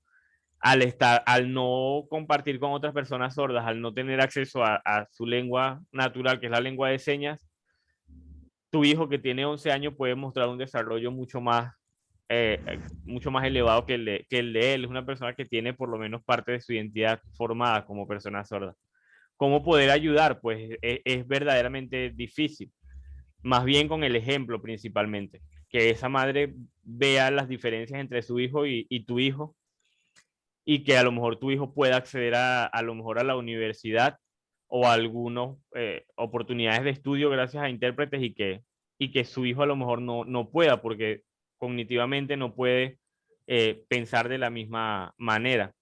Al no compartir con otras personas sordas, al no tener acceso a su lengua natural, que es la lengua de señas, tu hijo que tiene 11 años puede mostrar un desarrollo mucho más elevado que el de él. Es una persona que tiene por lo menos parte de su identidad formada como persona sorda. ¿Cómo poder ayudar? Pues es verdaderamente difícil. Más bien con el ejemplo principalmente. Que esa madre vea las diferencias entre su hijo y tu hijo, y que a lo mejor tu hijo pueda acceder a lo mejor a la universidad o a algunas oportunidades de estudio gracias a intérpretes, y que su hijo a lo mejor no pueda porque cognitivamente no puede pensar de la misma manera.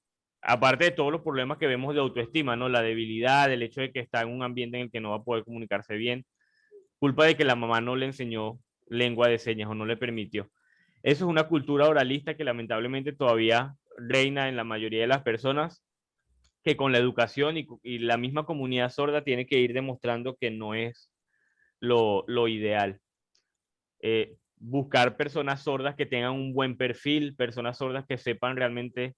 Aparte de todos los problemas que vemos de autoestima, ¿no? La debilidad, el hecho de que está en un ambiente en el que no va a poder comunicarse bien, culpa de que la mamá no le enseñó lengua de señas o no le permitió. Eso es una cultura oralista que lamentablemente todavía reina en la mayoría de las personas, que con la educación y la misma comunidad sorda tiene que ir demostrando que no es lo ideal. Buscar personas sordas que tengan un buen perfil, personas sordas que sepan realmente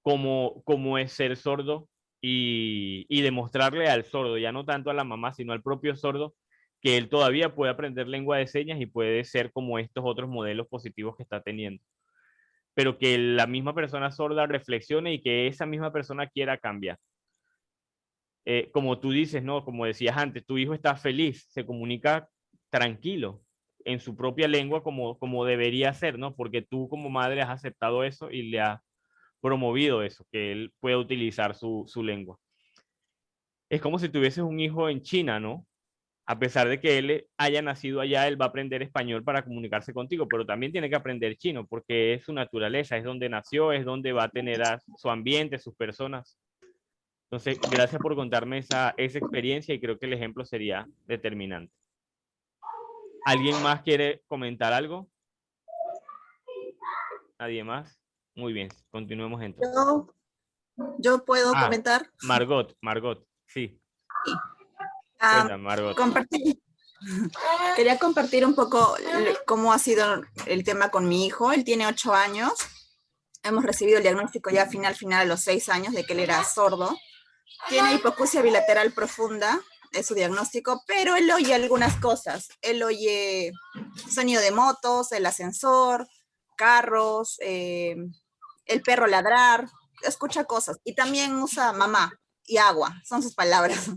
cómo es ser sordo, y demostrarle al sordo, ya no tanto a la mamá, sino al propio sordo, que él todavía puede aprender lengua de señas y puede ser como estos otros modelos positivos que está teniendo. Pero que la misma persona sorda reflexione y que esa misma persona quiera cambiar. Como tú dices, ¿no? Como decías antes, tu hijo está feliz, se comunica tranquilo en su propia lengua como debería ser, ¿no? Porque tú como madre has aceptado eso y le has promovido eso, que él pueda utilizar su lengua. Es como si tuvieses un hijo en China, ¿no? A pesar de que él haya nacido allá, él va a aprender español para comunicarse contigo, pero también tiene que aprender chino porque es su naturaleza, es donde nació, es donde va a tener a su ambiente, sus personas. Entonces, gracias por contarme esa experiencia, y creo que el ejemplo sería determinante. ¿Alguien más quiere comentar algo? ¿Nadie más? Muy bien, continuemos entonces.
Yo puedo
Ah,
comentar.
Margot, sí.
Ah,
Cuéntame, Margot.
Quería compartir un poco cómo ha sido el tema con mi hijo. Él tiene 8 años. Hemos recibido el diagnóstico ya final a los 6 años de que él era sordo. Tiene hipoacusia bilateral profunda, es su diagnóstico, pero él oye algunas cosas. Él oye sonido de motos, el ascensor, carros, el perro ladrar, escucha cosas. Y también usa mamá y agua, son sus palabras.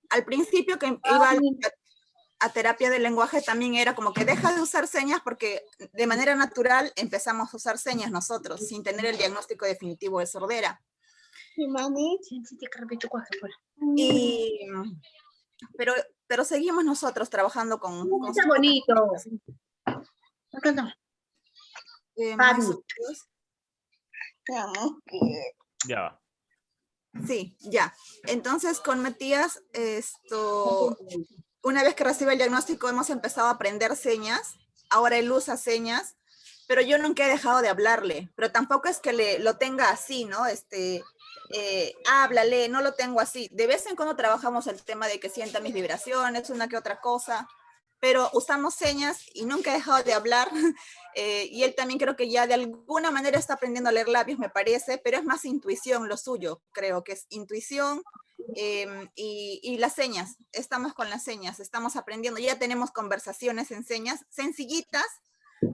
Al principio que iba a terapia de lenguaje también era como que deja de usar señas, porque de manera natural empezamos a usar señas nosotros, sin tener el diagnóstico definitivo de sordera. Pero seguimos nosotros trabajando con
Está bonito.
Ya va.
Sí, ya. Entonces con Matías, una vez que recibe el diagnóstico hemos empezado a aprender señas, ahora él usa señas, pero yo nunca he dejado de hablarle, pero tampoco es que lo tenga así, ¿no? Háblale, no lo tengo así. De vez en cuando trabajamos el tema de que sienta mis vibraciones, una que otra cosa, pero usamos señas y nunca he dejado de hablar. Y él también creo que ya de alguna manera está aprendiendo a leer labios, me parece, pero es más intuición lo suyo, creo que es intuición. Y las señas, estamos con las señas, estamos aprendiendo, ya tenemos conversaciones en señas sencillitas,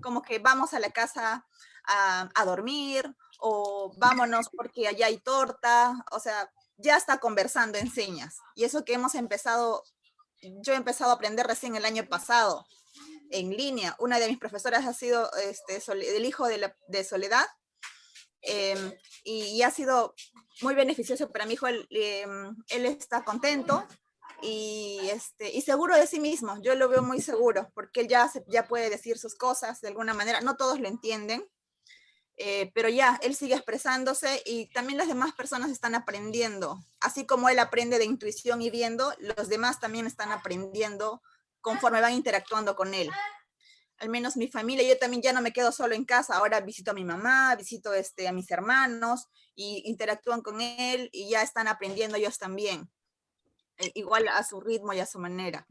como que vamos a la casa a dormir, o vámonos porque allá hay torta, o sea, ya está conversando en señas. Y eso que hemos empezado, yo he empezado a aprender recién el año pasado, en línea. Una de mis profesoras ha sido el hijo de Soledad, y ha sido muy beneficioso para mi hijo. Él está contento y seguro de sí mismo. Yo lo veo muy seguro porque él ya puede decir sus cosas de alguna manera. No todos lo entienden, pero ya, él sigue expresándose y también las demás personas están aprendiendo. Así como él aprende de intuición y viendo, los demás también están aprendiendo conforme van interactuando con él. Al menos mi familia, yo también ya no me quedo solo en casa, ahora visito a mi mamá, visito a mis hermanos y interactúan con él y ya están aprendiendo ellos también, igual a su ritmo y a su manera.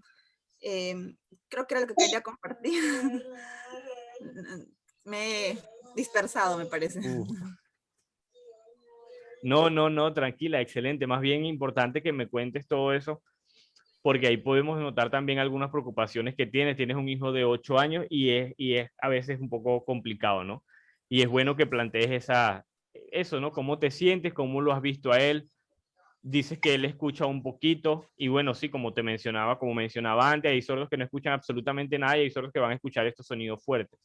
Creo que era lo que quería compartir. Me he dispersado, me parece.
No, tranquila, excelente. Más bien importante que me cuentes todo eso, porque ahí podemos notar también algunas preocupaciones que tienes. Tienes un hijo de 8 años y es a veces un poco complicado, ¿no? Y es bueno que plantees eso, ¿no? ¿Cómo te sientes? ¿Cómo lo has visto a él? Dices que él escucha un poquito y bueno, sí, como mencionaba antes, hay sordos que no escuchan absolutamente nada y hay sordos que van a escuchar estos sonidos fuertes.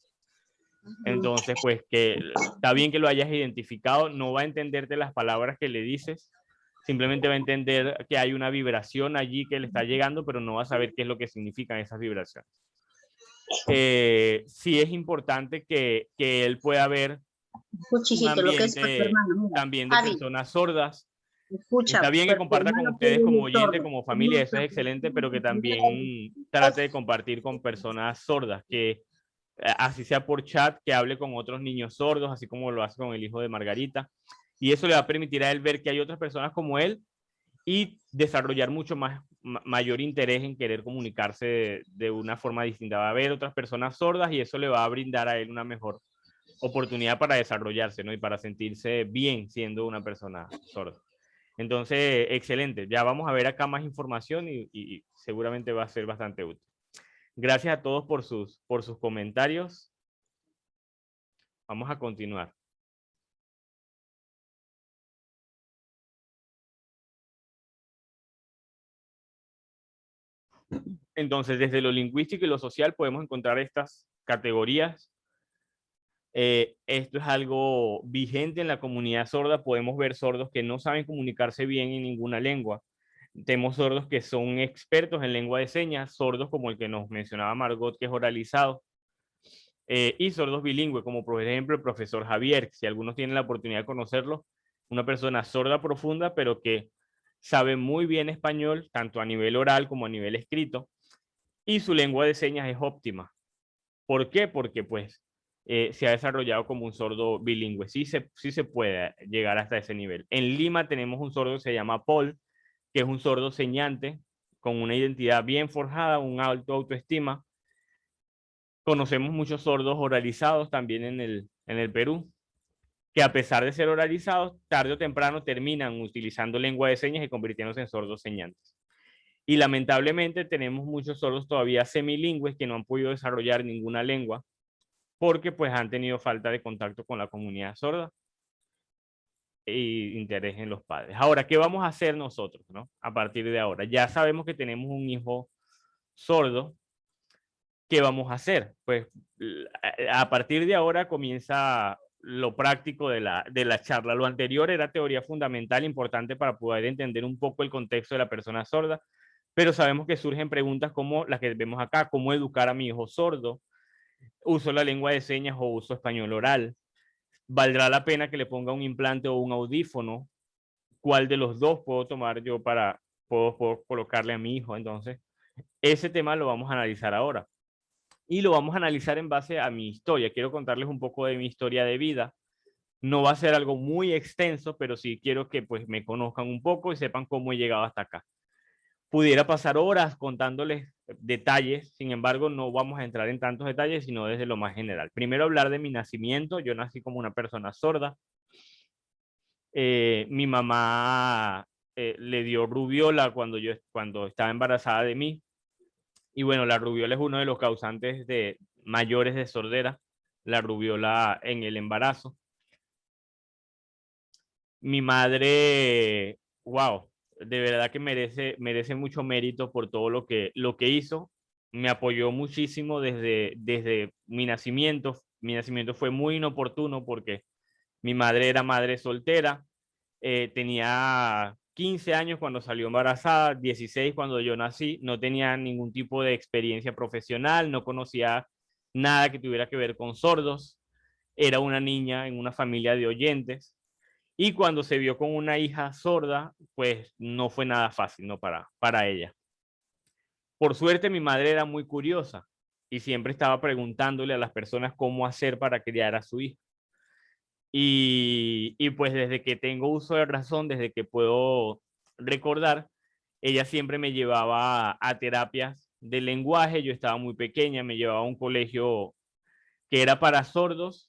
Entonces, pues que está bien que lo hayas identificado, no va a entenderte las palabras que le dices, simplemente va a entender que hay una vibración allí que le está llegando, pero no va a saber qué es lo que significan esas vibraciones. Sí es importante que él pueda ver un ambiente también de personas sordas. Está bien que comparta con ustedes como oyente, como familia, eso es excelente, pero que también trate de compartir con personas sordas, que así sea por chat, que hable con otros niños sordos, así como lo hace con el hijo de Margarita. Y eso le va a permitir a él ver que hay otras personas como él y desarrollar mayor interés en querer comunicarse de una forma distinta. Va a haber otras personas sordas y eso le va a brindar a él una mejor oportunidad para desarrollarse, ¿no? Y para sentirse bien siendo una persona sorda. Entonces, excelente. Ya vamos a ver acá más información y seguramente va a ser bastante útil. Gracias a todos por sus comentarios. Vamos a continuar. Entonces, desde lo lingüístico y lo social podemos encontrar estas categorías. Esto es algo vigente en la comunidad sorda. Podemos ver sordos que no saben comunicarse bien en ninguna lengua. Tenemos sordos que son expertos en lengua de señas, sordos como el que nos mencionaba Margot, que es oralizado, y sordos bilingües, como por ejemplo el profesor Javier, si algunos tienen la oportunidad de conocerlo, una persona sorda profunda, pero que sabe muy bien español, tanto a nivel oral como a nivel escrito, y su lengua de señas es óptima. ¿Por qué? Porque pues se ha desarrollado como un sordo bilingüe. Sí se puede llegar hasta ese nivel. En Lima tenemos un sordo que se llama Paul, que es un sordo señante con una identidad bien forjada, un alto autoestima. Conocemos muchos sordos oralizados también en el Perú, que a pesar de ser oralizados, tarde o temprano terminan utilizando lengua de señas y convirtiéndose en sordos señantes. Y lamentablemente tenemos muchos sordos todavía semilingües que no han podido desarrollar ninguna lengua porque pues han tenido falta de contacto con la comunidad sorda e interés en los padres. Ahora, ¿qué vamos a hacer nosotros, no? A partir de ahora, ya sabemos que tenemos un hijo sordo. ¿Qué vamos a hacer? Pues a partir de ahora comienza lo práctico de la charla. Lo anterior era teoría fundamental importante para poder entender un poco el contexto de la persona sorda, pero sabemos que surgen preguntas como las que vemos acá: ¿cómo educar a mi hijo sordo? ¿Uso la lengua de señas o uso español oral? ¿Valdrá la pena que le ponga un implante o un audífono? ¿Cuál de los dos puedo tomar yo puedo colocarle a mi hijo? Entonces, Ese tema lo vamos a analizar ahora. Y lo vamos a analizar en base a mi historia. Quiero contarles un poco de mi historia de vida. No va a ser algo muy extenso, pero sí quiero que pues me conozcan un poco y sepan cómo he llegado hasta acá. Pudiera pasar horas contándoles detalles, sin embargo, no vamos a entrar en tantos detalles, sino desde lo más general. Primero hablar de mi nacimiento. Yo nací como una persona sorda. Mi mamá le dio rubiola cuando estaba embarazada de mí. Y bueno, la rubiola es uno de los causantes mayores de sordera, la rubiola en el embarazo. Mi madre, wow, de verdad que merece mucho mérito por todo lo que hizo. Me apoyó muchísimo desde mi nacimiento. Mi nacimiento fue muy inoportuno porque mi madre era madre soltera. Tenía 15 años cuando salió embarazada, 16 cuando yo nací. No tenía ningún tipo de experiencia profesional, no conocía nada que tuviera que ver con sordos. Era una niña en una familia de oyentes. Y cuando se vio con una hija sorda, pues no fue nada fácil, ¿no? Para ella. Por suerte, mi madre era muy curiosa y siempre estaba preguntándole a las personas cómo hacer para criar a su hija. Y pues desde que tengo uso de razón, desde que puedo recordar, ella siempre me llevaba a terapias de lenguaje. Yo estaba muy pequeña, me llevaba a un colegio que era para sordos.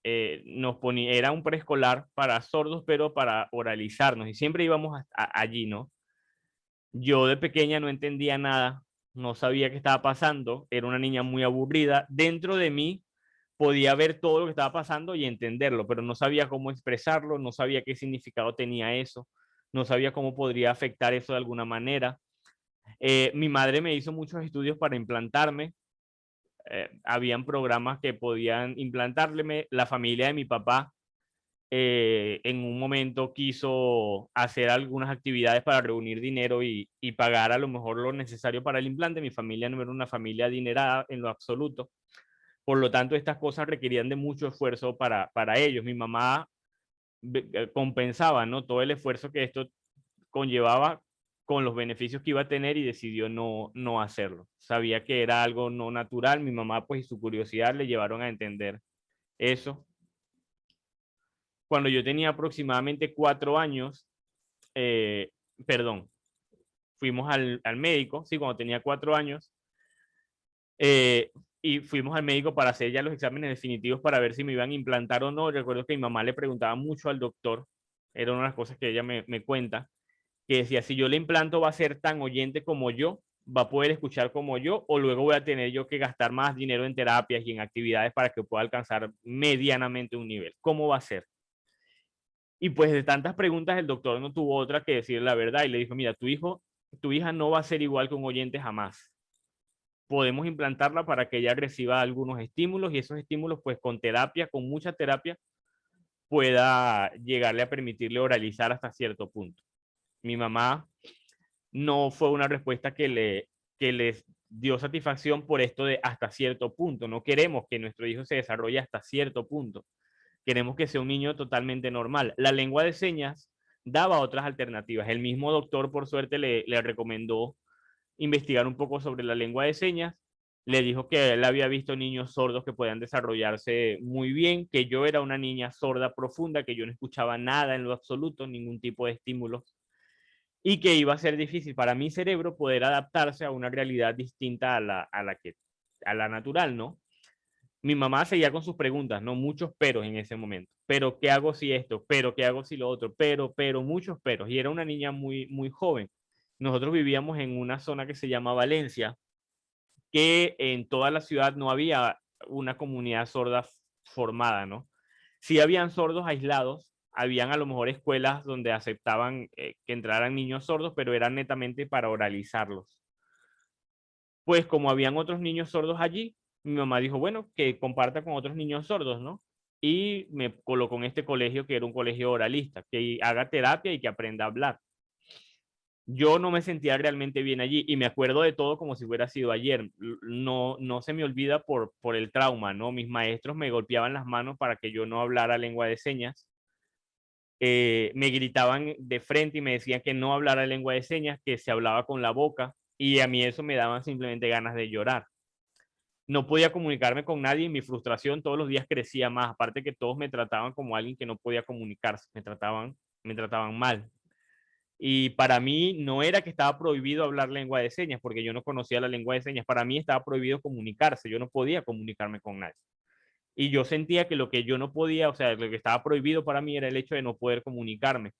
Era un preescolar para sordos, pero para oralizarnos, y siempre íbamos allí, ¿no? Yo de pequeña no entendía nada, no sabía qué estaba pasando, era una niña muy aburrida. Dentro de mí podía ver todo lo que estaba pasando y entenderlo, pero no sabía cómo expresarlo, no sabía qué significado tenía eso, no sabía cómo podría afectar eso de alguna manera. Mi madre me hizo muchos estudios para implantarme. Habían programas que podían implantarme. La familia de mi papá en un momento quiso hacer algunas actividades para reunir dinero y pagar a lo mejor lo necesario para el implante. Mi familia no era una familia adinerada en lo absoluto. Por lo tanto, estas cosas requerían de mucho esfuerzo para ellos. Mi mamá compensaba, ¿no?, todo el esfuerzo que esto conllevaba con los beneficios que iba a tener, y decidió no hacerlo. Sabía que era algo no natural. Mi mamá pues y su curiosidad le llevaron a entender eso. Cuando yo tenía aproximadamente 4 años, perdón, fuimos al médico, sí, cuando tenía 4 años, y fuimos al médico para hacer ya los exámenes definitivos para ver si me iban a implantar o no. Recuerdo que mi mamá le preguntaba mucho al doctor, era una de las cosas que ella me cuenta, que decía, si yo le implanto va a ser tan oyente como yo, va a poder escuchar como yo, o luego voy a tener yo que gastar más dinero en terapias y en actividades para que pueda alcanzar medianamente un nivel. ¿Cómo va a ser? Y pues de tantas preguntas, el doctor no tuvo otra que decir la verdad y le dijo, mira, tu hija no va a ser igual que un oyente jamás. Podemos implantarla para que ella reciba algunos estímulos, y esos estímulos, pues con terapia, con mucha terapia, pueda llegarle a permitirle oralizar hasta cierto punto. Mi mamá no fue una respuesta que les dio satisfacción por esto de hasta cierto punto. No queremos que nuestro hijo se desarrolle hasta cierto punto. Queremos que sea un niño totalmente normal. La lengua de señas daba otras alternativas. El mismo doctor, por suerte, le recomendó investigar un poco sobre la lengua de señas. Le dijo que él había visto niños sordos que podían desarrollarse muy bien, que yo era una niña sorda profunda, que yo no escuchaba nada en lo absoluto, ningún tipo de estímulos, y que iba a ser difícil para mi cerebro poder adaptarse a una realidad distinta a la natural, ¿no? Mi mamá seguía con sus preguntas, no muchos peros en ese momento. Pero ¿qué hago si esto? Pero ¿qué hago si lo otro? Pero muchos peros. Y era una niña muy joven. Nosotros vivíamos en una zona que se llama Valencia, que en toda la ciudad no había una comunidad sorda formada, ¿no? Sí habían sordos aislados, habían a lo mejor escuelas donde aceptaban que entraran niños sordos, pero eran netamente para oralizarlos. Pues como habían otros niños sordos allí, mi mamá dijo, bueno, que comparta con otros niños sordos, ¿no? Y me colocó en este colegio, que era un colegio oralista, que haga terapia y que aprenda a hablar. Yo no me sentía realmente bien allí y me acuerdo de todo como si hubiera sido ayer. No se me olvida por el trauma, ¿no? Mis maestros me golpeaban las manos para que yo no hablara lengua de señas. Me gritaban de frente y me decían que no hablara lengua de señas, que se hablaba con la boca, y a mí eso me daba simplemente ganas de llorar. No podía comunicarme con nadie y mi frustración todos los días crecía más, aparte que todos me trataban como alguien que no podía comunicarse, me trataban mal. Y para mí no era que estaba prohibido hablar lengua de señas, porque yo no conocía la lengua de señas. Para mí estaba prohibido comunicarse, yo no podía comunicarme con nadie. Y yo sentía que lo que yo no podía, o sea, lo que estaba prohibido para mí era el hecho de no poder comunicarme.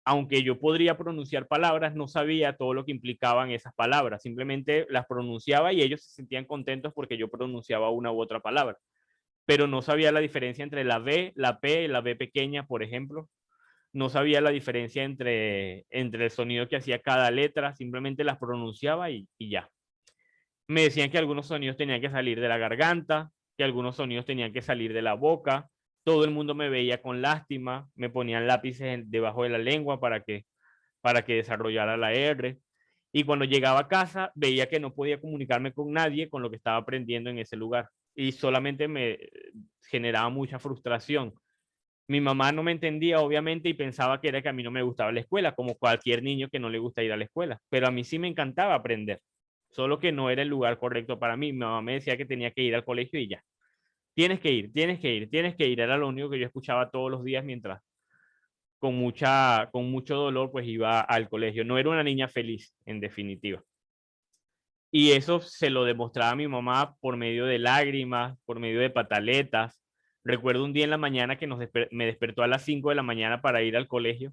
Aunque yo podría pronunciar palabras, no sabía todo lo que implicaban esas palabras. Simplemente las pronunciaba y ellos se sentían contentos porque yo pronunciaba una u otra palabra. Pero no sabía la diferencia entre la B, la P, la B pequeña, por ejemplo. No sabía la diferencia entre el sonido que hacía cada letra. Simplemente las pronunciaba y ya. Me decían que algunos sonidos tenían que salir de la garganta, que algunos sonidos tenían que salir de la boca. Todo el mundo me veía con lástima, me ponían lápices debajo de la lengua para que desarrollara la R. Y cuando llegaba a casa veía que no podía comunicarme con nadie con lo que estaba aprendiendo en ese lugar. Y solamente me generaba mucha frustración. Mi mamá no me entendía, obviamente, y pensaba que era que a mí no me gustaba la escuela, como cualquier niño que no le gusta ir a la escuela. Pero a mí sí me encantaba aprender, solo que no era el lugar correcto para mí. Mi mamá me decía que tenía que ir al colegio y ya. Tienes que ir, tienes que ir, tienes que ir. Era lo único que yo escuchaba todos los días mientras con mucho dolor pues iba al colegio. No era una niña feliz, en definitiva. Y eso se lo demostraba a mi mamá por medio de lágrimas, por medio de pataletas. Recuerdo un día en la mañana que me despertó a las 5 de la mañana para ir al colegio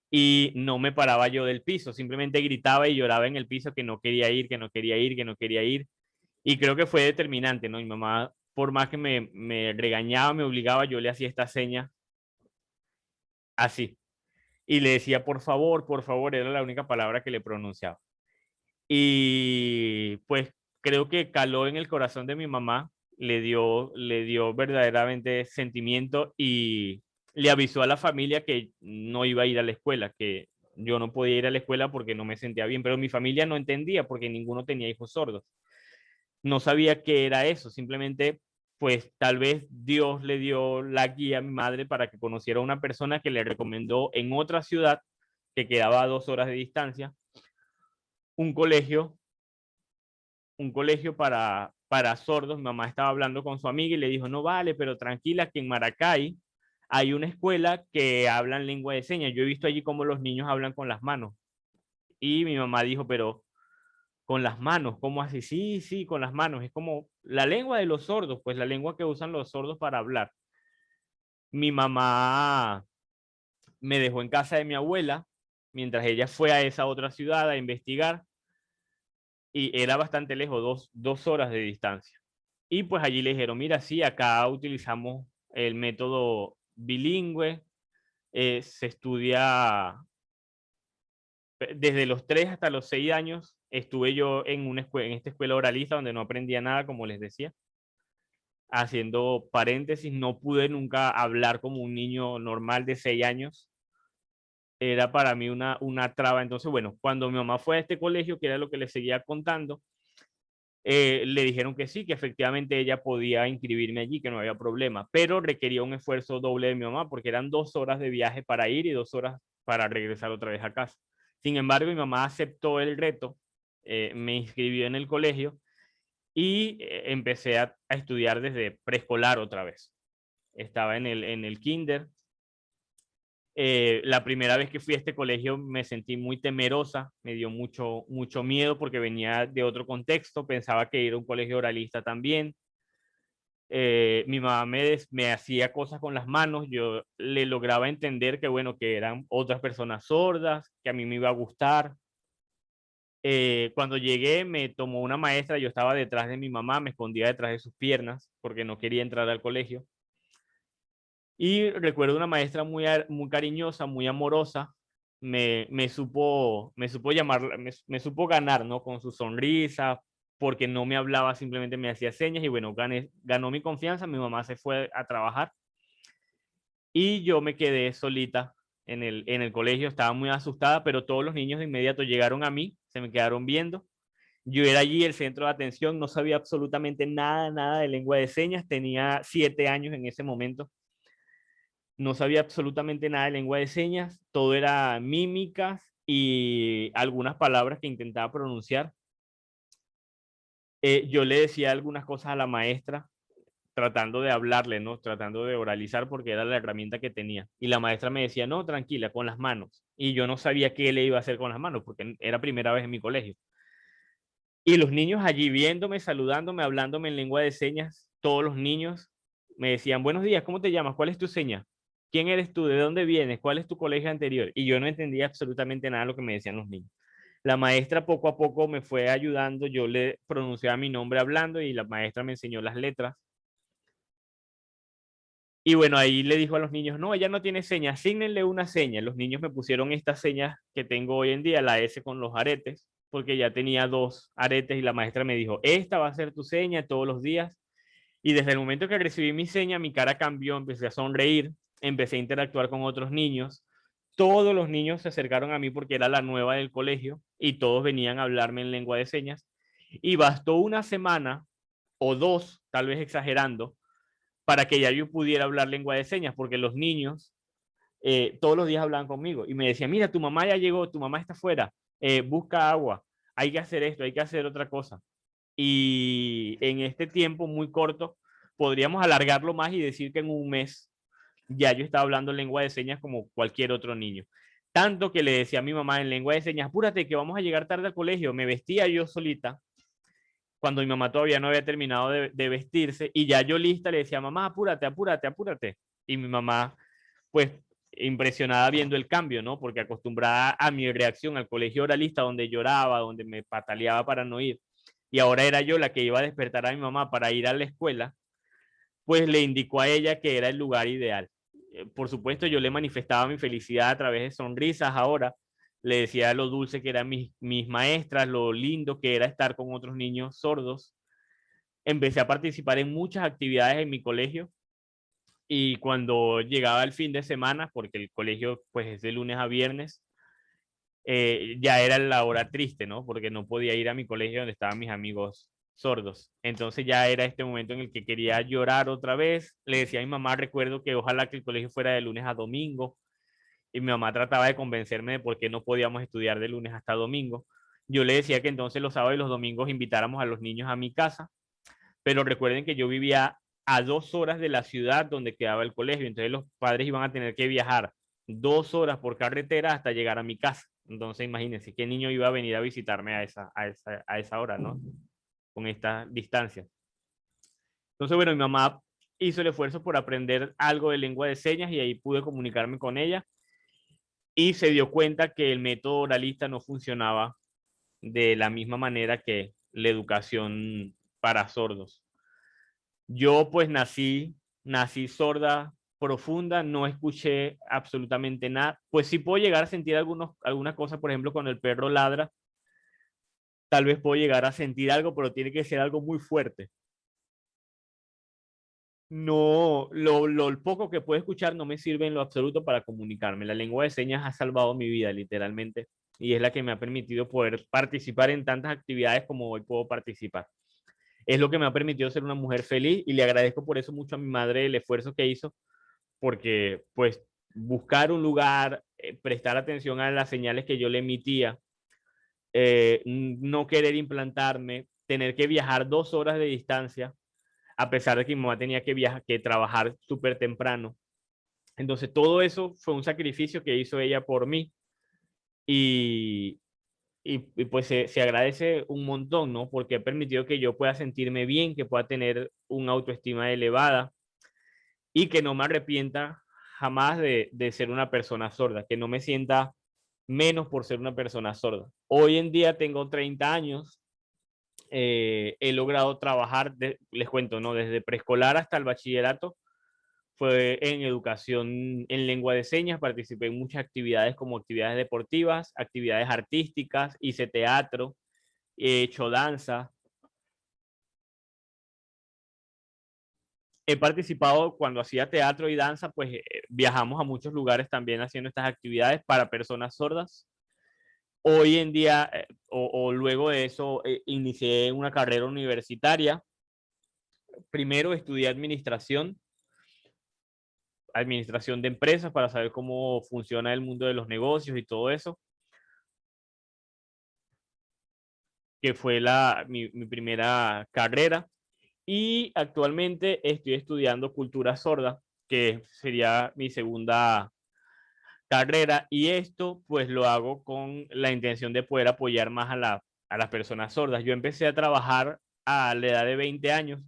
y no me paraba yo del piso, simplemente gritaba y lloraba en el piso que no quería ir, que no quería ir, que no quería ir. Y creo que fue determinante, ¿no? Mi mamá, por más que me regañaba, me obligaba, yo le hacía esta seña así. Y le decía, por favor, era la única palabra que le pronunciaba. Y pues creo que caló en el corazón de mi mamá, le dio verdaderamente sentimiento y le avisó a la familia que no iba a ir a la escuela, que yo no podía ir a la escuela porque no me sentía bien, pero mi familia no entendía porque ninguno tenía hijos sordos. No sabía qué era eso, simplemente pues tal vez Dios le dio la guía a mi madre para que conociera a una persona que le recomendó en otra ciudad que quedaba a 2 horas de distancia, un colegio para sordos. Mi mamá estaba hablando con su amiga y le dijo, no vale, pero tranquila, que en Maracay hay una escuela que hablan lengua de señas. Yo he visto allí cómo los niños hablan con las manos. Y mi mamá dijo, pero con las manos, ¿cómo así? Sí, sí, con las manos. Es como la lengua de los sordos, pues la lengua que usan los sordos para hablar. Mi mamá me dejó en casa de mi abuela mientras ella fue a esa otra ciudad a investigar. Y era bastante lejos, 2 horas de distancia. Y pues allí le dijeron, mira, sí, acá utilizamos el método bilingüe, se estudia desde los 3 hasta los 6 años. Estuve yo en esta escuela oralista donde no aprendía nada, como les decía. Haciendo paréntesis, no pude nunca hablar como un niño normal de 6 años. Era para mí una traba. Entonces, bueno, cuando mi mamá fue a este colegio, que era lo que les seguía contando, le dijeron que sí, que efectivamente ella podía inscribirme allí, que no había problema, pero requería un esfuerzo doble de mi mamá porque eran 2 horas de viaje para ir y 2 horas para regresar otra vez a casa. Sin embargo, mi mamá aceptó el reto, me inscribió en el colegio y empecé a estudiar desde preescolar otra vez. Estaba en el kinder. La primera vez que fui a este colegio me sentí muy temerosa, me dio mucho miedo porque venía de otro contexto, pensaba que era un colegio oralista también. Mi mamá me hacía cosas con las manos, yo le lograba entender que bueno, que eran otras personas sordas, que a mí me iba a gustar. Cuando llegué me tomó una maestra, yo estaba detrás de mi mamá, me escondía detrás de sus piernas porque no quería entrar al colegio. Y recuerdo una maestra muy cariñosa, muy amorosa, me supo llamar, me supo ganar, ¿no? Con su sonrisa, porque no me hablaba, simplemente me hacía señas y bueno, ganó mi confianza. Mi mamá se fue a trabajar y yo me quedé solita en el colegio. Estaba muy asustada, pero todos los niños de inmediato llegaron a mí, se me quedaron viendo. Yo era allí el centro de atención, no sabía absolutamente nada de lengua de señas, tenía 7 años en ese momento. No sabía absolutamente nada de lengua de señas, todo era mímicas y algunas palabras que intentaba pronunciar. Yo le decía algunas cosas a la maestra, tratando de hablarle, ¿no? Tratando de oralizar porque era la herramienta que tenía. Y la maestra me decía, no, tranquila, con las manos. Y yo no sabía qué le iba a hacer con las manos porque era primera vez en mi colegio. Y los niños allí viéndome, saludándome, hablándome en lengua de señas, todos los niños me decían, buenos días, ¿cómo te llamas? ¿Cuál es tu seña? ¿Quién eres tú? ¿De dónde vienes? ¿Cuál es tu colegio anterior? Y yo no entendía absolutamente nada de lo que me decían los niños. La maestra poco a poco me fue ayudando, yo le pronunciaba mi nombre hablando y la maestra me enseñó las letras. Y bueno, ahí le dijo a los niños, no, ella no tiene seña, asígnenle una seña. Los niños me pusieron estas señas que tengo hoy en día, la S con los aretes, porque ya tenía 2 aretes y la maestra me dijo, esta va a ser tu seña todos los días. Y desde el momento que recibí mi seña, mi cara cambió, empecé a sonreír, empecé a interactuar con otros niños. Todos los niños se acercaron a mí porque era la nueva del colegio y todos venían a hablarme en lengua de señas. Y bastó una semana o 2, tal vez exagerando, para que ya yo pudiera hablar lengua de señas, porque los niños todos los días hablaban conmigo y me decían, mira, tu mamá ya llegó, tu mamá está afuera, busca agua, hay que hacer esto, hay que hacer otra cosa. Y en este tiempo muy corto, podríamos alargarlo más y decir que en un mes ya yo estaba hablando lengua de señas como cualquier otro niño. Tanto que le decía a mi mamá en lengua de señas, apúrate que vamos a llegar tarde al colegio. Me vestía yo solita cuando mi mamá todavía no había terminado de vestirse y ya yo lista le decía, mamá, apúrate, apúrate, apúrate. Y mi mamá, pues impresionada viendo el cambio, ¿no? Porque acostumbrada a mi reacción al colegio oralista donde lloraba, donde me pataleaba para no ir, y ahora era yo la que iba a despertar a mi mamá para ir a la escuela, pues le indicó a ella que era el lugar ideal. Por supuesto, yo le manifestaba mi felicidad a través de sonrisas ahora, le decía lo dulce que eran mis maestras, lo lindo que era estar con otros niños sordos. Empecé a participar en muchas actividades en mi colegio y cuando llegaba el fin de semana, porque el colegio pues es de lunes a viernes, ya era la hora triste, ¿no? Porque no podía ir a mi colegio donde estaban mis amigos sordos. Entonces ya era este momento en el que quería llorar otra vez. Le decía a mi mamá, recuerdo que ojalá que el colegio fuera de lunes a domingo. Y mi mamá trataba de convencerme de por qué no podíamos estudiar de lunes hasta domingo. Yo le decía que entonces los sábados y los domingos invitáramos a los niños a mi casa, pero recuerden que yo vivía a 2 horas de la ciudad donde quedaba el colegio, entonces los padres iban a tener que viajar 2 horas por carretera hasta llegar a mi casa. Entonces imagínense qué niño iba a venir a visitarme a esa hora, ¿no? Con esta distancia. Entonces, bueno, mi mamá hizo el esfuerzo por aprender algo de lengua de señas y ahí pude comunicarme con ella y se dio cuenta que el método oralista no funcionaba de la misma manera que la educación para sordos. Yo pues nací sorda profunda, no escuché absolutamente nada. Pues sí puedo llegar a sentir algunas cosas, por ejemplo, cuando el perro ladra, tal vez puedo llegar a sentir algo, pero tiene que ser algo muy fuerte. No, lo poco que puedo escuchar no me sirve en lo absoluto para comunicarme. La lengua de señas ha salvado mi vida, literalmente, y es la que me ha permitido poder participar en tantas actividades como hoy puedo participar. Es lo que me ha permitido ser una mujer feliz y le agradezco por eso mucho a mi madre el esfuerzo que hizo, porque pues buscar un lugar, prestar atención a las señales que yo le emitía, no querer implantarme, tener que viajar 2 horas de distancia, a pesar de que mi mamá tenía que trabajar súper temprano. Entonces todo eso fue un sacrificio que hizo ella por mí y, y pues se agradece un montón, ¿no? Porque ha permitido que yo pueda sentirme bien, que pueda tener una autoestima elevada y que no me arrepienta jamás de ser una persona sorda, que no me sienta menos por ser una persona sorda. Hoy en día tengo 30 años, he logrado trabajar, les cuento, ¿no? Desde preescolar hasta el bachillerato, fue en educación en lengua de señas, participé en muchas actividades como actividades deportivas, actividades artísticas, hice teatro, he hecho danza. He participado cuando hacía teatro y danza, pues viajamos a muchos lugares también haciendo estas actividades para personas sordas. Hoy en día, o luego de eso, inicié una carrera universitaria. Primero estudié administración de empresas para saber cómo funciona el mundo de los negocios y todo eso. que fue mi primera carrera. Y actualmente estoy estudiando cultura sorda, que sería mi segunda carrera. Y esto pues lo hago con la intención de poder apoyar más a las personas sordas. Yo empecé a trabajar a la edad de 20 años.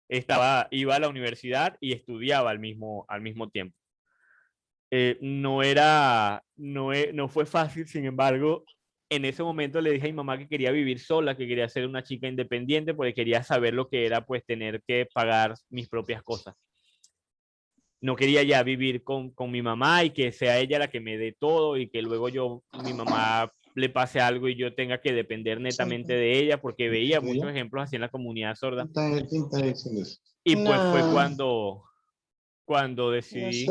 Iba a la universidad y estudiaba al mismo tiempo. No fue fácil, sin embargo, en ese momento le dije a mi mamá que quería vivir sola, que quería ser una chica independiente, porque quería saber lo que era pues tener que pagar mis propias cosas. No quería ya vivir con mi mamá y que sea ella la que me dé todo y que luego mi mamá le pase algo y yo tenga que depender netamente de ella, porque veía muchos ejemplos así en la comunidad sorda. Y pues fue cuando decidí,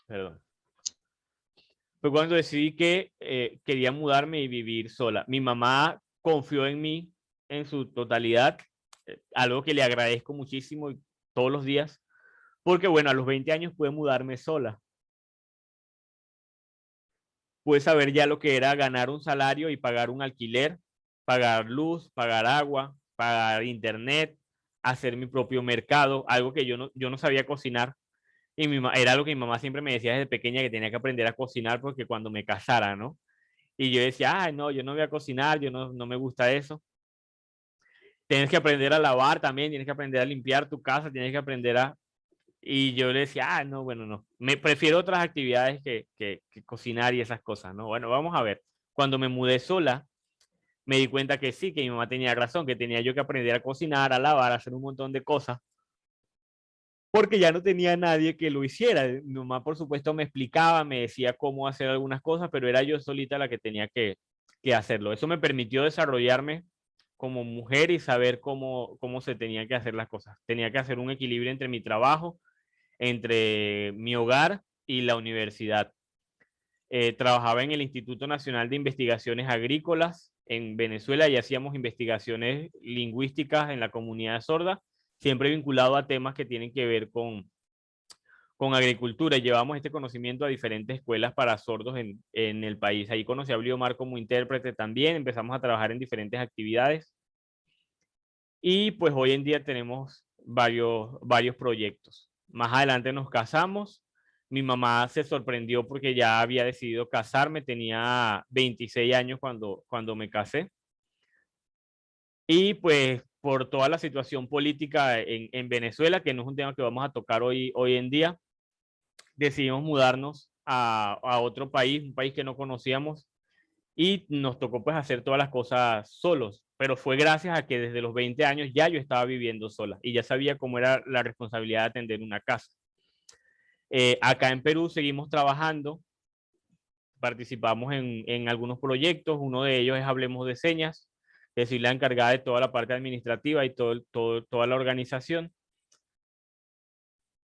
perdón, fue cuando decidí que quería mudarme y vivir sola. Mi mamá confió en mí en su totalidad, algo que le agradezco muchísimo todos los días, porque bueno, a los 20 años pude mudarme sola. Pude saber ya lo que era ganar un salario y pagar un alquiler, pagar luz, pagar agua, pagar internet, hacer mi propio mercado, algo que yo no sabía cocinar. Y era algo que mi mamá siempre me decía desde pequeña, que tenía que aprender a cocinar porque cuando me casara, ¿no? Y yo decía, ay, no, yo no voy a cocinar, yo no me gusta eso. Tienes que aprender a lavar también, tienes que aprender a limpiar tu casa, tienes que aprender a... Y yo le decía, ah, no, bueno, no. Me prefiero otras actividades que cocinar y esas cosas, ¿no? Bueno, vamos a ver. Cuando me mudé sola, me di cuenta que sí, que mi mamá tenía razón, que tenía yo que aprender a cocinar, a lavar, a hacer un montón de cosas, porque ya no tenía nadie que lo hiciera. Mi mamá, por supuesto, me explicaba, me decía cómo hacer algunas cosas, pero era yo solita la que tenía que hacerlo. Eso me permitió desarrollarme como mujer y saber cómo se tenían que hacer las cosas. Tenía que hacer un equilibrio entre mi trabajo, entre mi hogar y la universidad. Trabajaba en el Instituto Nacional de Investigaciones Agrícolas en Venezuela y hacíamos investigaciones lingüísticas en la comunidad sorda, siempre vinculado a temas que tienen que ver con agricultura. Llevamos este conocimiento a diferentes escuelas para sordos en el país. Ahí conocí a Bliomar como intérprete también, empezamos a trabajar en diferentes actividades y pues hoy en día tenemos varios proyectos. Más adelante nos casamos. Mi mamá se sorprendió porque ya había decidido casarme, tenía 26 años cuando me casé. Y pues por toda la situación política en Venezuela, que no es un tema que vamos a tocar hoy en día, decidimos mudarnos a otro país, un país que no conocíamos, y nos tocó pues hacer todas las cosas solos, pero fue gracias a que desde los 20 años ya yo estaba viviendo sola y ya sabía cómo era la responsabilidad de atender una casa. Acá en Perú seguimos trabajando, participamos en algunos proyectos, uno de ellos es Hablemos de Señas, que soy la encargada de toda la parte administrativa y toda la organización.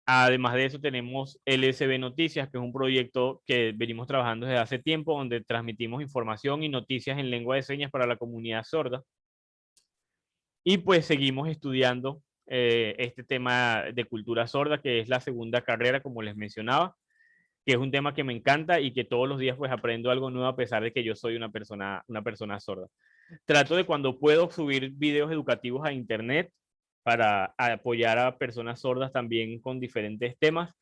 Además de eso tenemos LSB Noticias, que es un proyecto que venimos trabajando desde hace tiempo, donde transmitimos información y noticias en lengua de señas para la comunidad sorda. Y pues seguimos estudiando este tema de cultura sorda, que es la segunda carrera, como les mencionaba, que es un tema que me encanta y que todos los días pues aprendo algo nuevo a pesar de que yo soy una persona sorda. Trato de cuando puedo subir videos educativos a internet para apoyar a personas sordas también con diferentes temas.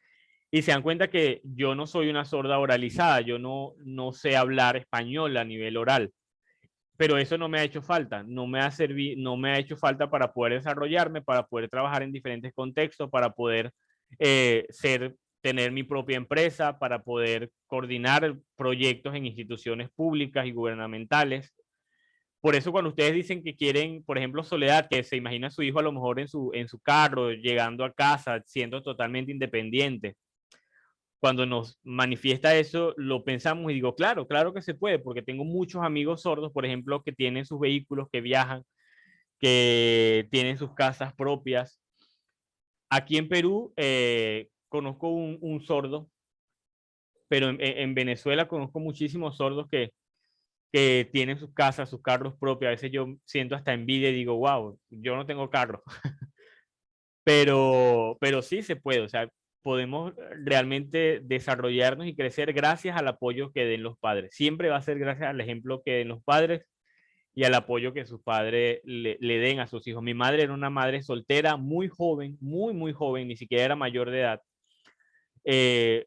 Y se dan cuenta que yo no soy una sorda oralizada, yo no sé hablar español a nivel oral, pero eso no me ha hecho falta, no me ha hecho falta para poder desarrollarme, para poder trabajar en diferentes contextos, para poder tener mi propia empresa, para poder coordinar proyectos en instituciones públicas y gubernamentales. Por eso cuando ustedes dicen que quieren, por ejemplo, Soledad, que se imagina a su hijo a lo mejor en su carro, llegando a casa, siendo totalmente independiente, cuando nos manifiesta eso, lo pensamos y digo, claro que se puede, porque tengo muchos amigos sordos, por ejemplo, que tienen sus vehículos, que viajan, que tienen sus casas propias. Aquí en Perú conozco un sordo, pero en Venezuela conozco muchísimos sordos que tienen sus casas, sus carros propios. A veces yo siento hasta envidia y digo, wow, yo no tengo carro. Pero sí se puede. O sea, podemos realmente desarrollarnos y crecer gracias al apoyo que den los padres. Siempre va a ser gracias al ejemplo que den los padres y al apoyo que sus padres le den a sus hijos. Mi madre era una madre soltera, muy joven, muy joven, ni siquiera era mayor de edad,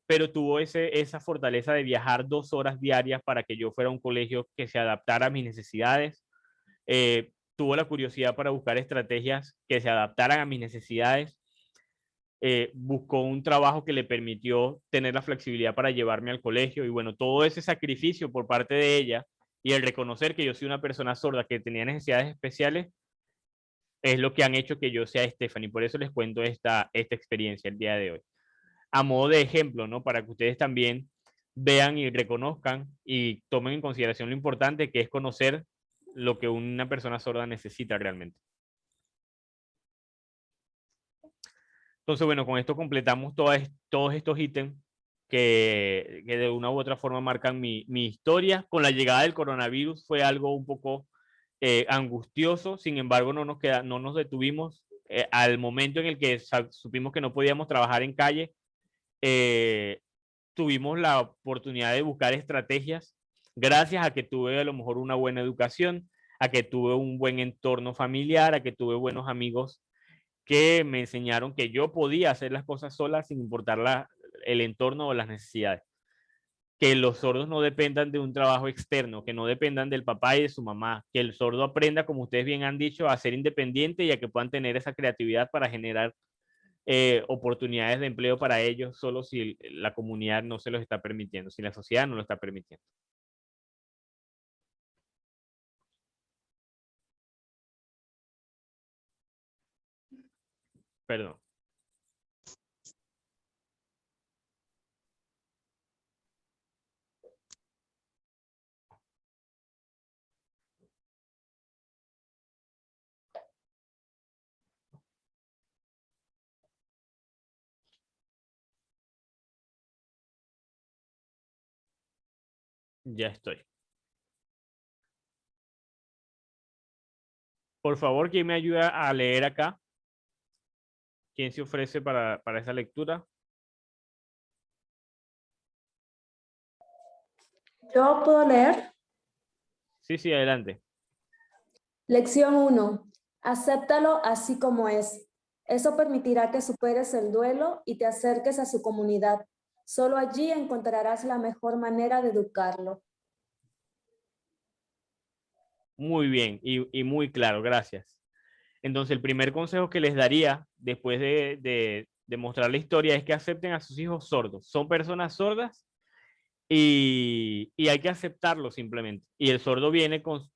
pero tuvo esa fortaleza de viajar 2 horas diarias para que yo fuera a un colegio que se adaptara a mis necesidades. Tuvo la curiosidad para buscar estrategias que se adaptaran a mis necesidades. Buscó un trabajo que le permitió tener la flexibilidad para llevarme al colegio, y bueno, todo ese sacrificio por parte de ella y el reconocer que yo soy una persona sorda que tenía necesidades especiales es lo que han hecho que yo sea Stephanie. Por eso les cuento esta experiencia el día de hoy. A modo de ejemplo, ¿no? Para que ustedes también vean y reconozcan y tomen en consideración lo importante que es conocer lo que una persona sorda necesita realmente. Entonces, bueno, con esto completamos todos estos ítems que de una u otra forma marcan mi historia. Con la llegada del coronavirus fue algo un poco angustioso, sin embargo no nos detuvimos. Al momento en el que supimos que no podíamos trabajar en calle, tuvimos la oportunidad de buscar estrategias gracias a que tuve a lo mejor una buena educación, a que tuve un buen entorno familiar, a que tuve buenos amigos que me enseñaron que yo podía hacer las cosas solas sin importar el entorno o las necesidades. Que los sordos no dependan de un trabajo externo, que no dependan del papá y de su mamá, que el sordo aprenda, como ustedes bien han dicho, a ser independiente y a que puedan tener esa creatividad para generar oportunidades de empleo para ellos, solo si la comunidad no se los está permitiendo, si la sociedad no lo está permitiendo. Perdón. Ya estoy. Por favor, ¿quién me ayuda a leer acá? ¿Quién se ofrece para esa lectura?
¿Yo puedo leer?
Sí, adelante.
Lección 1. Acéptalo así como es. Eso permitirá que superes el duelo y te acerques a su comunidad. Solo allí encontrarás la mejor manera de educarlo.
Muy bien y muy claro, gracias. Entonces, el primer consejo que les daría después de mostrar la historia es que acepten a sus hijos sordos. Son personas sordas y hay que aceptarlo simplemente. Y el sordo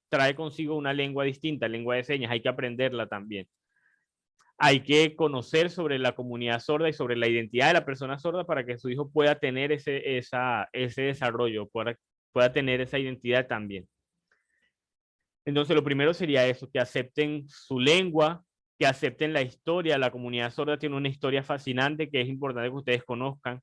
trae consigo una lengua distinta, lengua de señas, hay que aprenderla también. Hay que conocer sobre la comunidad sorda y sobre la identidad de la persona sorda para que su hijo pueda tener ese desarrollo, pueda tener esa identidad también. Entonces, lo primero sería eso, que acepten su lengua, que acepten la historia. La comunidad sorda tiene una historia fascinante que es importante que ustedes conozcan.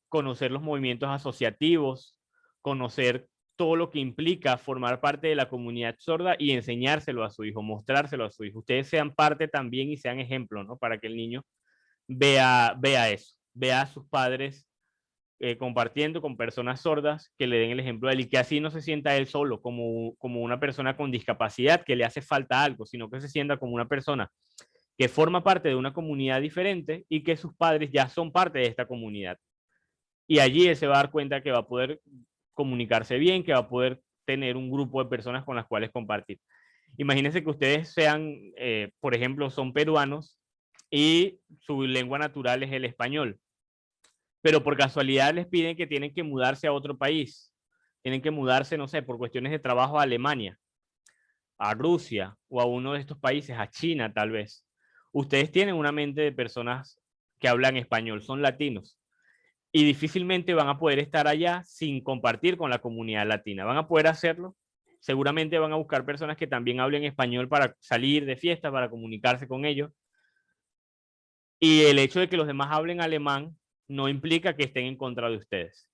Conocer los movimientos asociativos, conocer todo lo que implica formar parte de la comunidad sorda y enseñárselo a su hijo, mostrárselo a su hijo. Ustedes sean parte también y sean ejemplo, ¿no? Para que el niño vea eso, vea a sus padres compartiendo con personas sordas que le den el ejemplo a él y que así no se sienta él solo como una persona con discapacidad que le hace falta algo, sino que se sienta como una persona que forma parte de una comunidad diferente y que sus padres ya son parte de esta comunidad. Y allí él se va a dar cuenta que va a poder comunicarse bien, que va a poder tener un grupo de personas con las cuales compartir. Imagínense que ustedes sean, por ejemplo, son peruanos y su lengua natural es el español, pero por casualidad les piden que tienen que mudarse a otro país. Tienen que mudarse, no sé, por cuestiones de trabajo a Alemania, a Rusia o a uno de estos países, a China tal vez. Ustedes tienen una mente de personas que hablan español, son latinos, y difícilmente van a poder estar allá sin compartir con la comunidad latina. Van a poder hacerlo. Seguramente van a buscar personas que también hablen español para salir de fiesta, para comunicarse con ellos. Y el hecho de que los demás hablen alemán no implica que estén en contra de ustedes.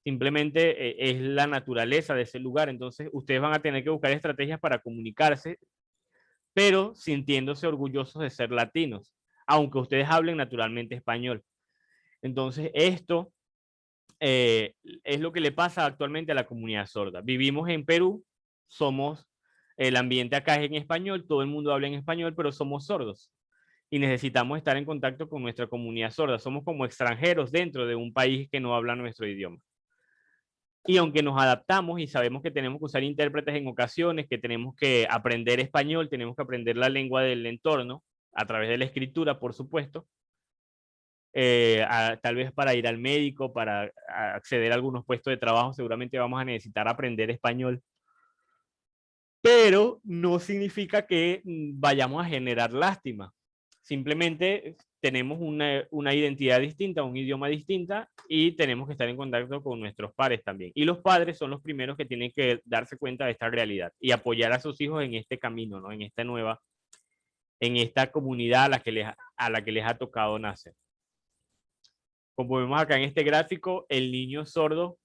Simplemente es la naturaleza de ese lugar. Entonces, ustedes van a tener que buscar estrategias para comunicarse, pero sintiéndose orgullosos de ser latinos. aunque ustedes hablen naturalmente español. Entonces, esto es lo que le pasa actualmente a la comunidad sorda. Vivimos en Perú, el ambiente acá es en español, todo el mundo habla en español, pero somos sordos y necesitamos estar en contacto con nuestra comunidad sorda. Somos como extranjeros dentro de un país que no habla nuestro idioma. Y aunque nos adaptamos y sabemos que tenemos que usar intérpretes en ocasiones, que tenemos que aprender español, tenemos que aprender la lengua del entorno, a través de la escritura, por supuesto, tal vez para ir al médico, para acceder a algunos puestos de trabajo, seguramente vamos a necesitar aprender español. Pero no significa que vayamos a generar lástima. Simplemente tenemos una identidad distinta, un idioma distinta y tenemos que estar en contacto con nuestros padres también. Y los padres son los primeros que tienen que darse cuenta de esta realidad y apoyar a sus hijos en este camino, ¿no? En esta comunidad a la que les ha tocado nacer. Como vemos acá en este gráfico, el niño sordo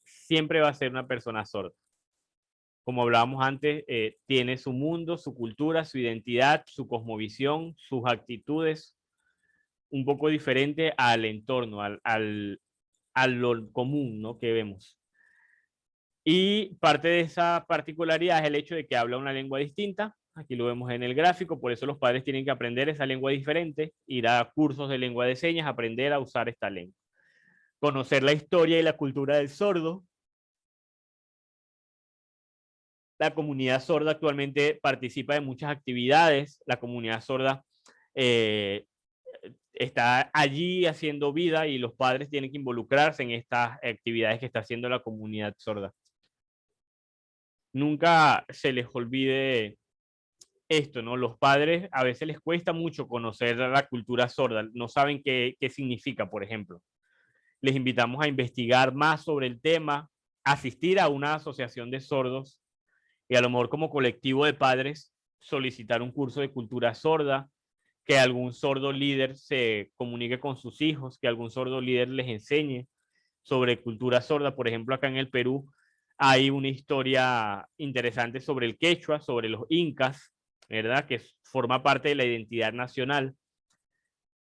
siempre va a ser una persona sorda. Como hablábamos antes, tiene su mundo, su cultura, su identidad, su cosmovisión, sus actitudes, un poco diferente al entorno, a lo común, ¿no? Que vemos. Y parte de esa particularidad es el hecho de que habla una lengua distinta. Aquí lo vemos en el gráfico, por eso los padres tienen que aprender esa lengua diferente, ir a cursos de lengua de señas, aprender a usar esta lengua. Conocer la historia y la cultura del sordo. La comunidad sorda actualmente participa de muchas actividades. La comunidad sorda está allí haciendo vida y los padres tienen que involucrarse en estas actividades que está haciendo la comunidad sorda. Nunca se les olvide esto, ¿no? Los padres a veces les cuesta mucho conocer la cultura sorda, no saben qué significa, por ejemplo. Les invitamos a investigar más sobre el tema, asistir a una asociación de sordos y a lo mejor como colectivo de padres solicitar un curso de cultura sorda, que algún sordo líder se comunique con sus hijos, que algún sordo líder les enseñe sobre cultura sorda. Por ejemplo, acá en el Perú hay una historia interesante sobre el quechua, sobre los incas, ¿verdad? Que forma parte de la identidad nacional.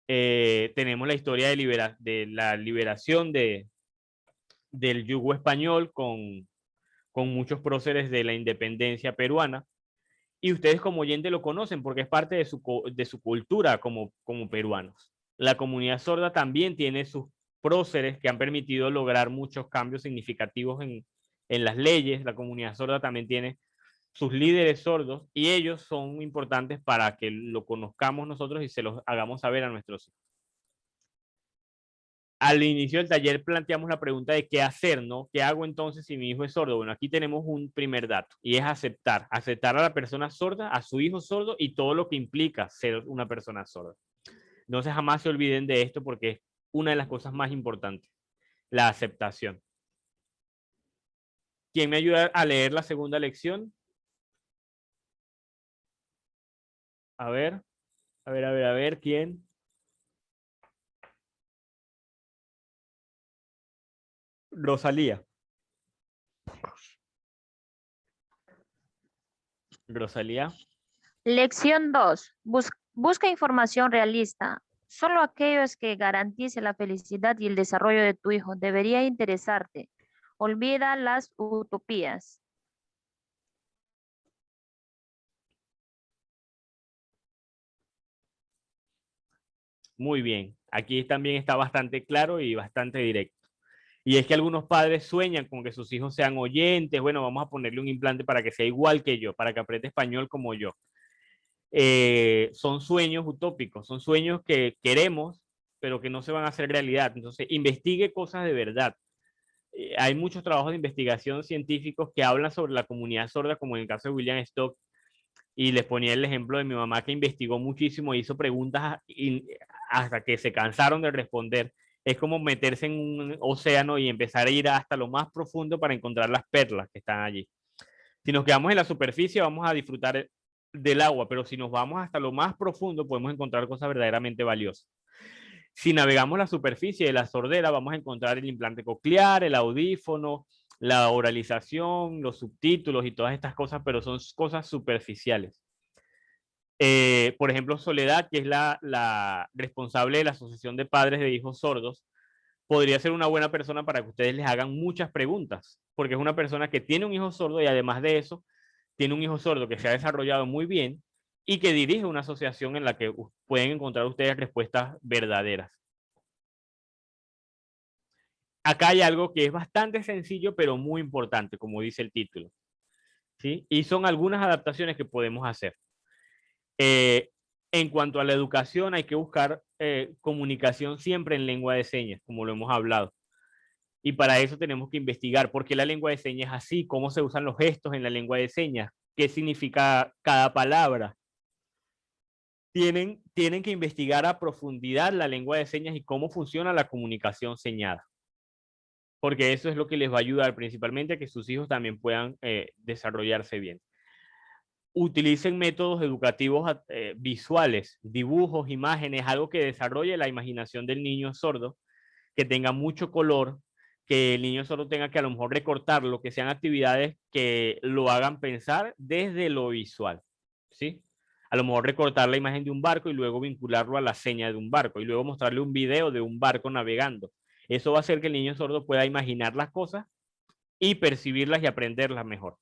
Tenemos la historia de la liberación del yugo español con muchos próceres de la independencia peruana. Y ustedes como oyente lo conocen porque es parte de su cultura como peruanos. La comunidad sorda también tiene sus próceres que han permitido lograr muchos cambios significativos en las leyes. La comunidad sorda también tiene sus líderes sordos y ellos son importantes para que lo conozcamos nosotros y se los hagamos saber a nuestros hijos. Al inicio del taller planteamos la pregunta de qué hacer, ¿no? ¿Qué hago entonces si mi hijo es sordo? Bueno, aquí tenemos un primer dato y es aceptar a la persona sorda, a su hijo sordo y todo lo que implica ser una persona sorda. Entonces jamás se olviden de esto porque es una de las cosas más importantes, la aceptación. ¿Quién me ayuda a leer la segunda lección? A ver, ¿quién? Rosalía. Rosalía.
Lección 2. Busca información realista. Solo aquellos que garanticen la felicidad y el desarrollo de tu hijo debería interesarte. Olvida las utopías.
Muy bien. Aquí también está bastante claro y bastante directo. Y es que algunos padres sueñan con que sus hijos sean oyentes. Bueno, vamos a ponerle un implante para que sea igual que yo, para que aprenda español como yo. Son sueños utópicos, son sueños que queremos, pero que no se van a hacer realidad. Entonces, investigue cosas de verdad. Hay muchos trabajos de investigación científicos que hablan sobre la comunidad sorda, como en el caso de William Stock, y les ponía el ejemplo de mi mamá que investigó muchísimo, hizo preguntas hasta que se cansaron de responder. Es como meterse en un océano y empezar a ir hasta lo más profundo para encontrar las perlas que están allí. Si nos quedamos en la superficie vamos a disfrutar del agua, pero si nos vamos hasta lo más profundo podemos encontrar cosas verdaderamente valiosas. Si navegamos la superficie de la sordera vamos a encontrar el implante coclear, el audífono, la oralización, los subtítulos y todas estas cosas, pero son cosas superficiales. Por ejemplo, Soledad, que es la responsable de la Asociación de Padres de Hijos Sordos, podría ser una buena persona para que ustedes les hagan muchas preguntas, porque es una persona que tiene un hijo sordo y además de eso, tiene un hijo sordo que se ha desarrollado muy bien y que dirige una asociación en la que pueden encontrar ustedes respuestas verdaderas. Acá hay algo que es bastante sencillo, pero muy importante, como dice el título, ¿sí? Y son algunas adaptaciones que podemos hacer. En cuanto a la educación, hay que buscar comunicación siempre en lengua de señas, como lo hemos hablado. Y para eso tenemos que investigar por qué la lengua de señas es así, cómo se usan los gestos en la lengua de señas, qué significa cada palabra. Tienen que investigar a profundidad la lengua de señas y cómo funciona la comunicación señada. Porque eso es lo que les va a ayudar principalmente a que sus hijos también puedan desarrollarse bien. Utilicen métodos educativos visuales, dibujos, imágenes, algo que desarrolle la imaginación del niño sordo, que tenga mucho color, que el niño sordo tenga que a lo mejor recortarlo, que sean actividades que lo hagan pensar desde lo visual, ¿sí? A lo mejor recortar la imagen de un barco y luego vincularlo a la seña de un barco y luego mostrarle un video de un barco navegando. Eso va a hacer que el niño sordo pueda imaginar las cosas y percibirlas y aprenderlas mejor.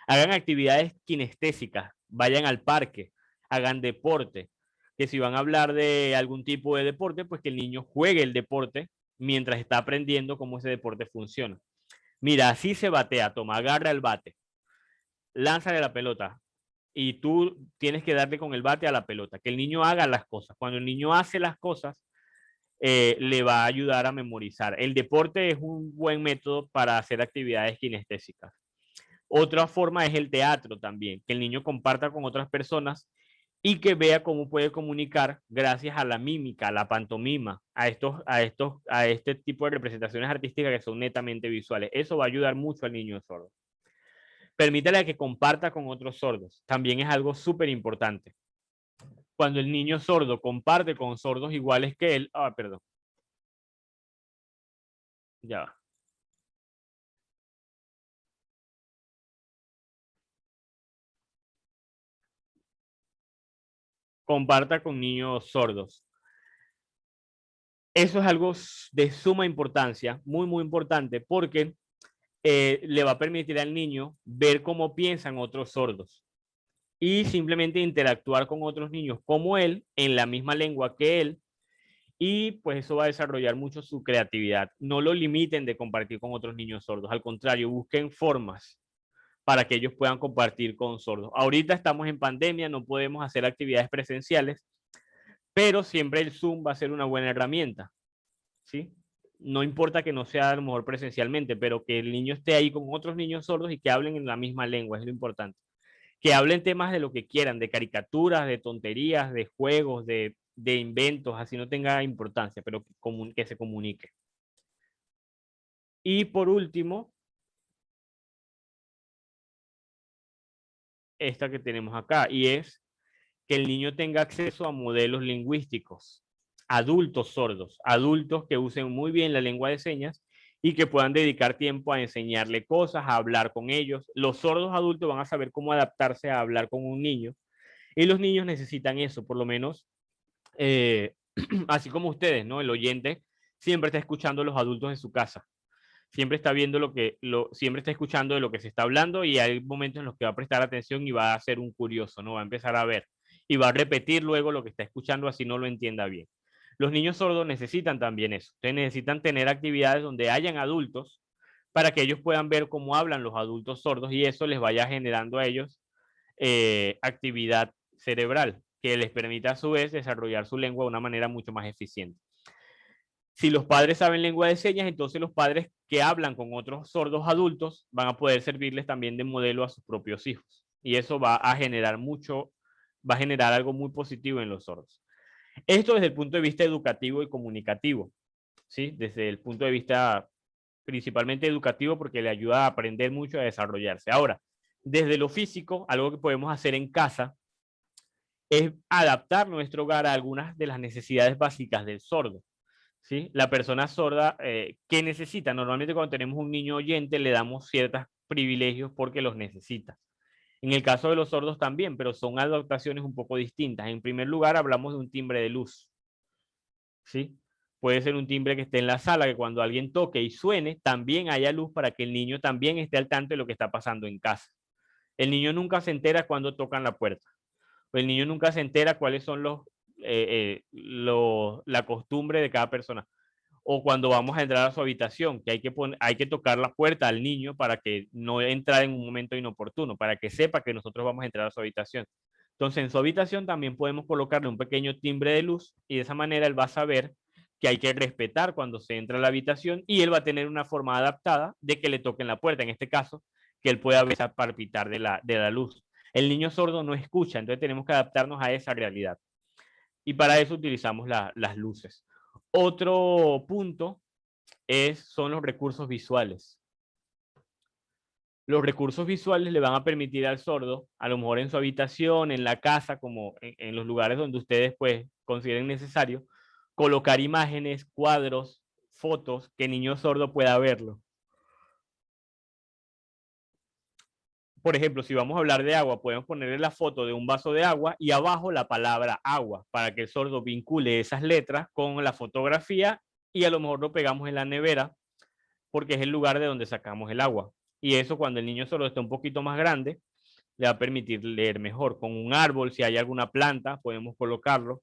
Hagan actividades kinestésicas, vayan al parque, hagan deporte, que si van a hablar de algún tipo de deporte, pues que el niño juegue el deporte mientras está aprendiendo cómo ese deporte funciona. Mira, así se batea, toma, agarra el bate, lánzale la pelota y tú tienes que darle con el bate a la pelota, que el niño haga las cosas. Cuando el niño hace las cosas, le va a ayudar a memorizar. El deporte es un buen método para hacer actividades kinestésicas. Otra forma es el teatro también, que el niño comparta con otras personas y que vea cómo puede comunicar gracias a la mímica, a la pantomima, a este tipo de representaciones artísticas que son netamente visuales. Eso va a ayudar mucho al niño sordo. Permítale que comparta con otros sordos. También es algo súper importante. Cuando el niño sordo comparte con sordos iguales que él, perdón. Ya va. Comparta con niños sordos. Eso es algo de suma importancia, muy, muy importante, porque le va a permitir al niño ver cómo piensan otros sordos y simplemente interactuar con otros niños como él, en la misma lengua que él, y pues eso va a desarrollar mucho su creatividad. No lo limiten de compartir con otros niños sordos, al contrario, busquen formas para que ellos puedan compartir con sordos. Ahorita estamos en pandemia, no podemos hacer actividades presenciales, pero siempre el Zoom va a ser una buena herramienta, ¿sí? No importa que no sea a lo mejor presencialmente, pero que el niño esté ahí con otros niños sordos y que hablen en la misma lengua, es lo importante. Que hablen temas de lo que quieran, de caricaturas, de tonterías, de juegos, de inventos, así no tenga importancia, pero que se comunique. Y por último, esta que tenemos acá, y es que el niño tenga acceso a modelos lingüísticos, adultos sordos, adultos que usen muy bien la lengua de señas y que puedan dedicar tiempo a enseñarle cosas, a hablar con ellos. Los sordos adultos van a saber cómo adaptarse a hablar con un niño y los niños necesitan eso, por lo menos, así como ustedes, ¿no? El oyente siempre está escuchando a los adultos en su casa. Siempre está viendo siempre está escuchando de lo que se está hablando y hay momentos en los que va a prestar atención y va a ser un curioso, ¿no? Va a empezar a ver y va a repetir luego lo que está escuchando así no lo entienda bien. Los niños sordos necesitan también eso. Ustedes necesitan tener actividades donde hayan adultos para que ellos puedan ver cómo hablan los adultos sordos y eso les vaya generando a ellos actividad cerebral que les permita a su vez desarrollar su lengua de una manera mucho más eficiente. Si los padres saben lengua de señas, entonces los padres que hablan con otros sordos adultos van a poder servirles también de modelo a sus propios hijos. Y eso va a generar algo muy positivo en los sordos. Esto desde el punto de vista educativo y comunicativo, ¿sí? Desde el punto de vista principalmente educativo porque le ayuda a aprender mucho, a desarrollarse. Ahora, desde lo físico, algo que podemos hacer en casa es adaptar nuestro hogar a algunas de las necesidades básicas del sordo. ¿Sí? La persona sorda, ¿qué necesita? Normalmente cuando tenemos un niño oyente le damos ciertos privilegios porque los necesita. En el caso de los sordos también, pero son adaptaciones un poco distintas. En primer lugar, hablamos de un timbre de luz, ¿sí? Puede ser un timbre que esté en la sala, que cuando alguien toque y suene, también haya luz para que el niño también esté al tanto de lo que está pasando en casa. El niño nunca se entera cuando tocan la puerta. El niño nunca se entera cuáles son la costumbre de cada persona. O cuando vamos a entrar a su habitación, que hay que tocar la puerta al niño para que no entre en un momento inoportuno, para que sepa que nosotros vamos a entrar a su habitación. Entonces, en su habitación también podemos colocarle un pequeño timbre de luz y de esa manera él va a saber que hay que respetar cuando se entra a la habitación y él va a tener una forma adaptada de que le toquen la puerta, en este caso, que él pueda ver palpitar de la luz. El niño sordo no escucha, entonces tenemos que adaptarnos a esa realidad. Y para eso utilizamos las luces. Otro punto son los recursos visuales. Los recursos visuales le van a permitir al sordo, a lo mejor en su habitación, en la casa, como en los lugares donde ustedes pues consideren necesario, colocar imágenes, cuadros, fotos, que el niño sordo pueda verlo. Por ejemplo, si vamos a hablar de agua, podemos ponerle la foto de un vaso de agua y abajo la palabra agua, para que el sordo vincule esas letras con la fotografía y a lo mejor lo pegamos en la nevera, porque es el lugar de donde sacamos el agua. Y eso, cuando el niño sordo esté un poquito más grande, le va a permitir leer mejor. Con un árbol, si hay alguna planta, podemos colocarlo.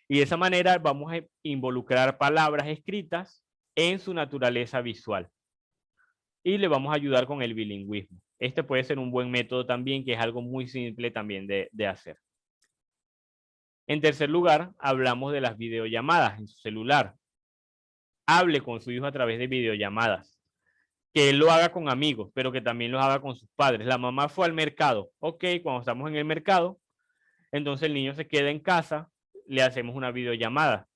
Y de esa manera vamos a involucrar palabras escritas en su naturaleza visual. Y le vamos a ayudar con el bilingüismo. Este puede ser un buen método también, que es algo muy simple también de hacer. En tercer lugar, hablamos de las videollamadas en su celular. Hable con su hijo a través de videollamadas. Que él lo haga con amigos, pero que también lo haga con sus padres. La mamá fue al mercado. Ok, cuando estamos en el mercado, entonces el niño se queda en casa, le hacemos una videollamada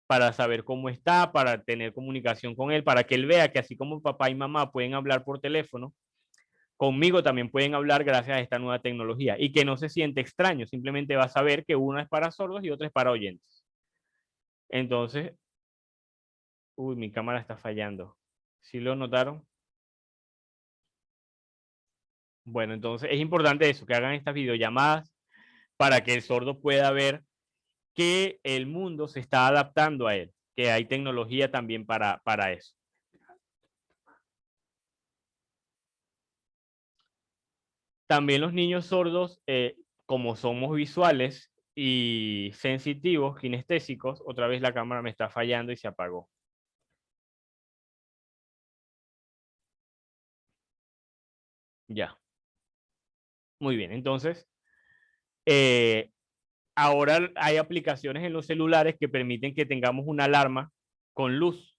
para saber cómo está, para tener comunicación con él, para que él vea que así como papá y mamá pueden hablar por teléfono, conmigo también pueden hablar gracias a esta nueva tecnología y que no se siente extraño, simplemente va a saber que una es para sordos y otra es para oyentes. Entonces, mi cámara está fallando. ¿Sí lo notaron? Bueno, entonces es importante eso, que hagan estas videollamadas para que el sordo pueda ver que el mundo se está adaptando a él, que hay tecnología también para eso. También los niños sordos, como somos visuales y sensitivos, kinestésicos, otra vez la cámara me está fallando y se apagó. Ya. Muy bien, entonces, ahora hay aplicaciones en los celulares que permiten que tengamos una alarma con luz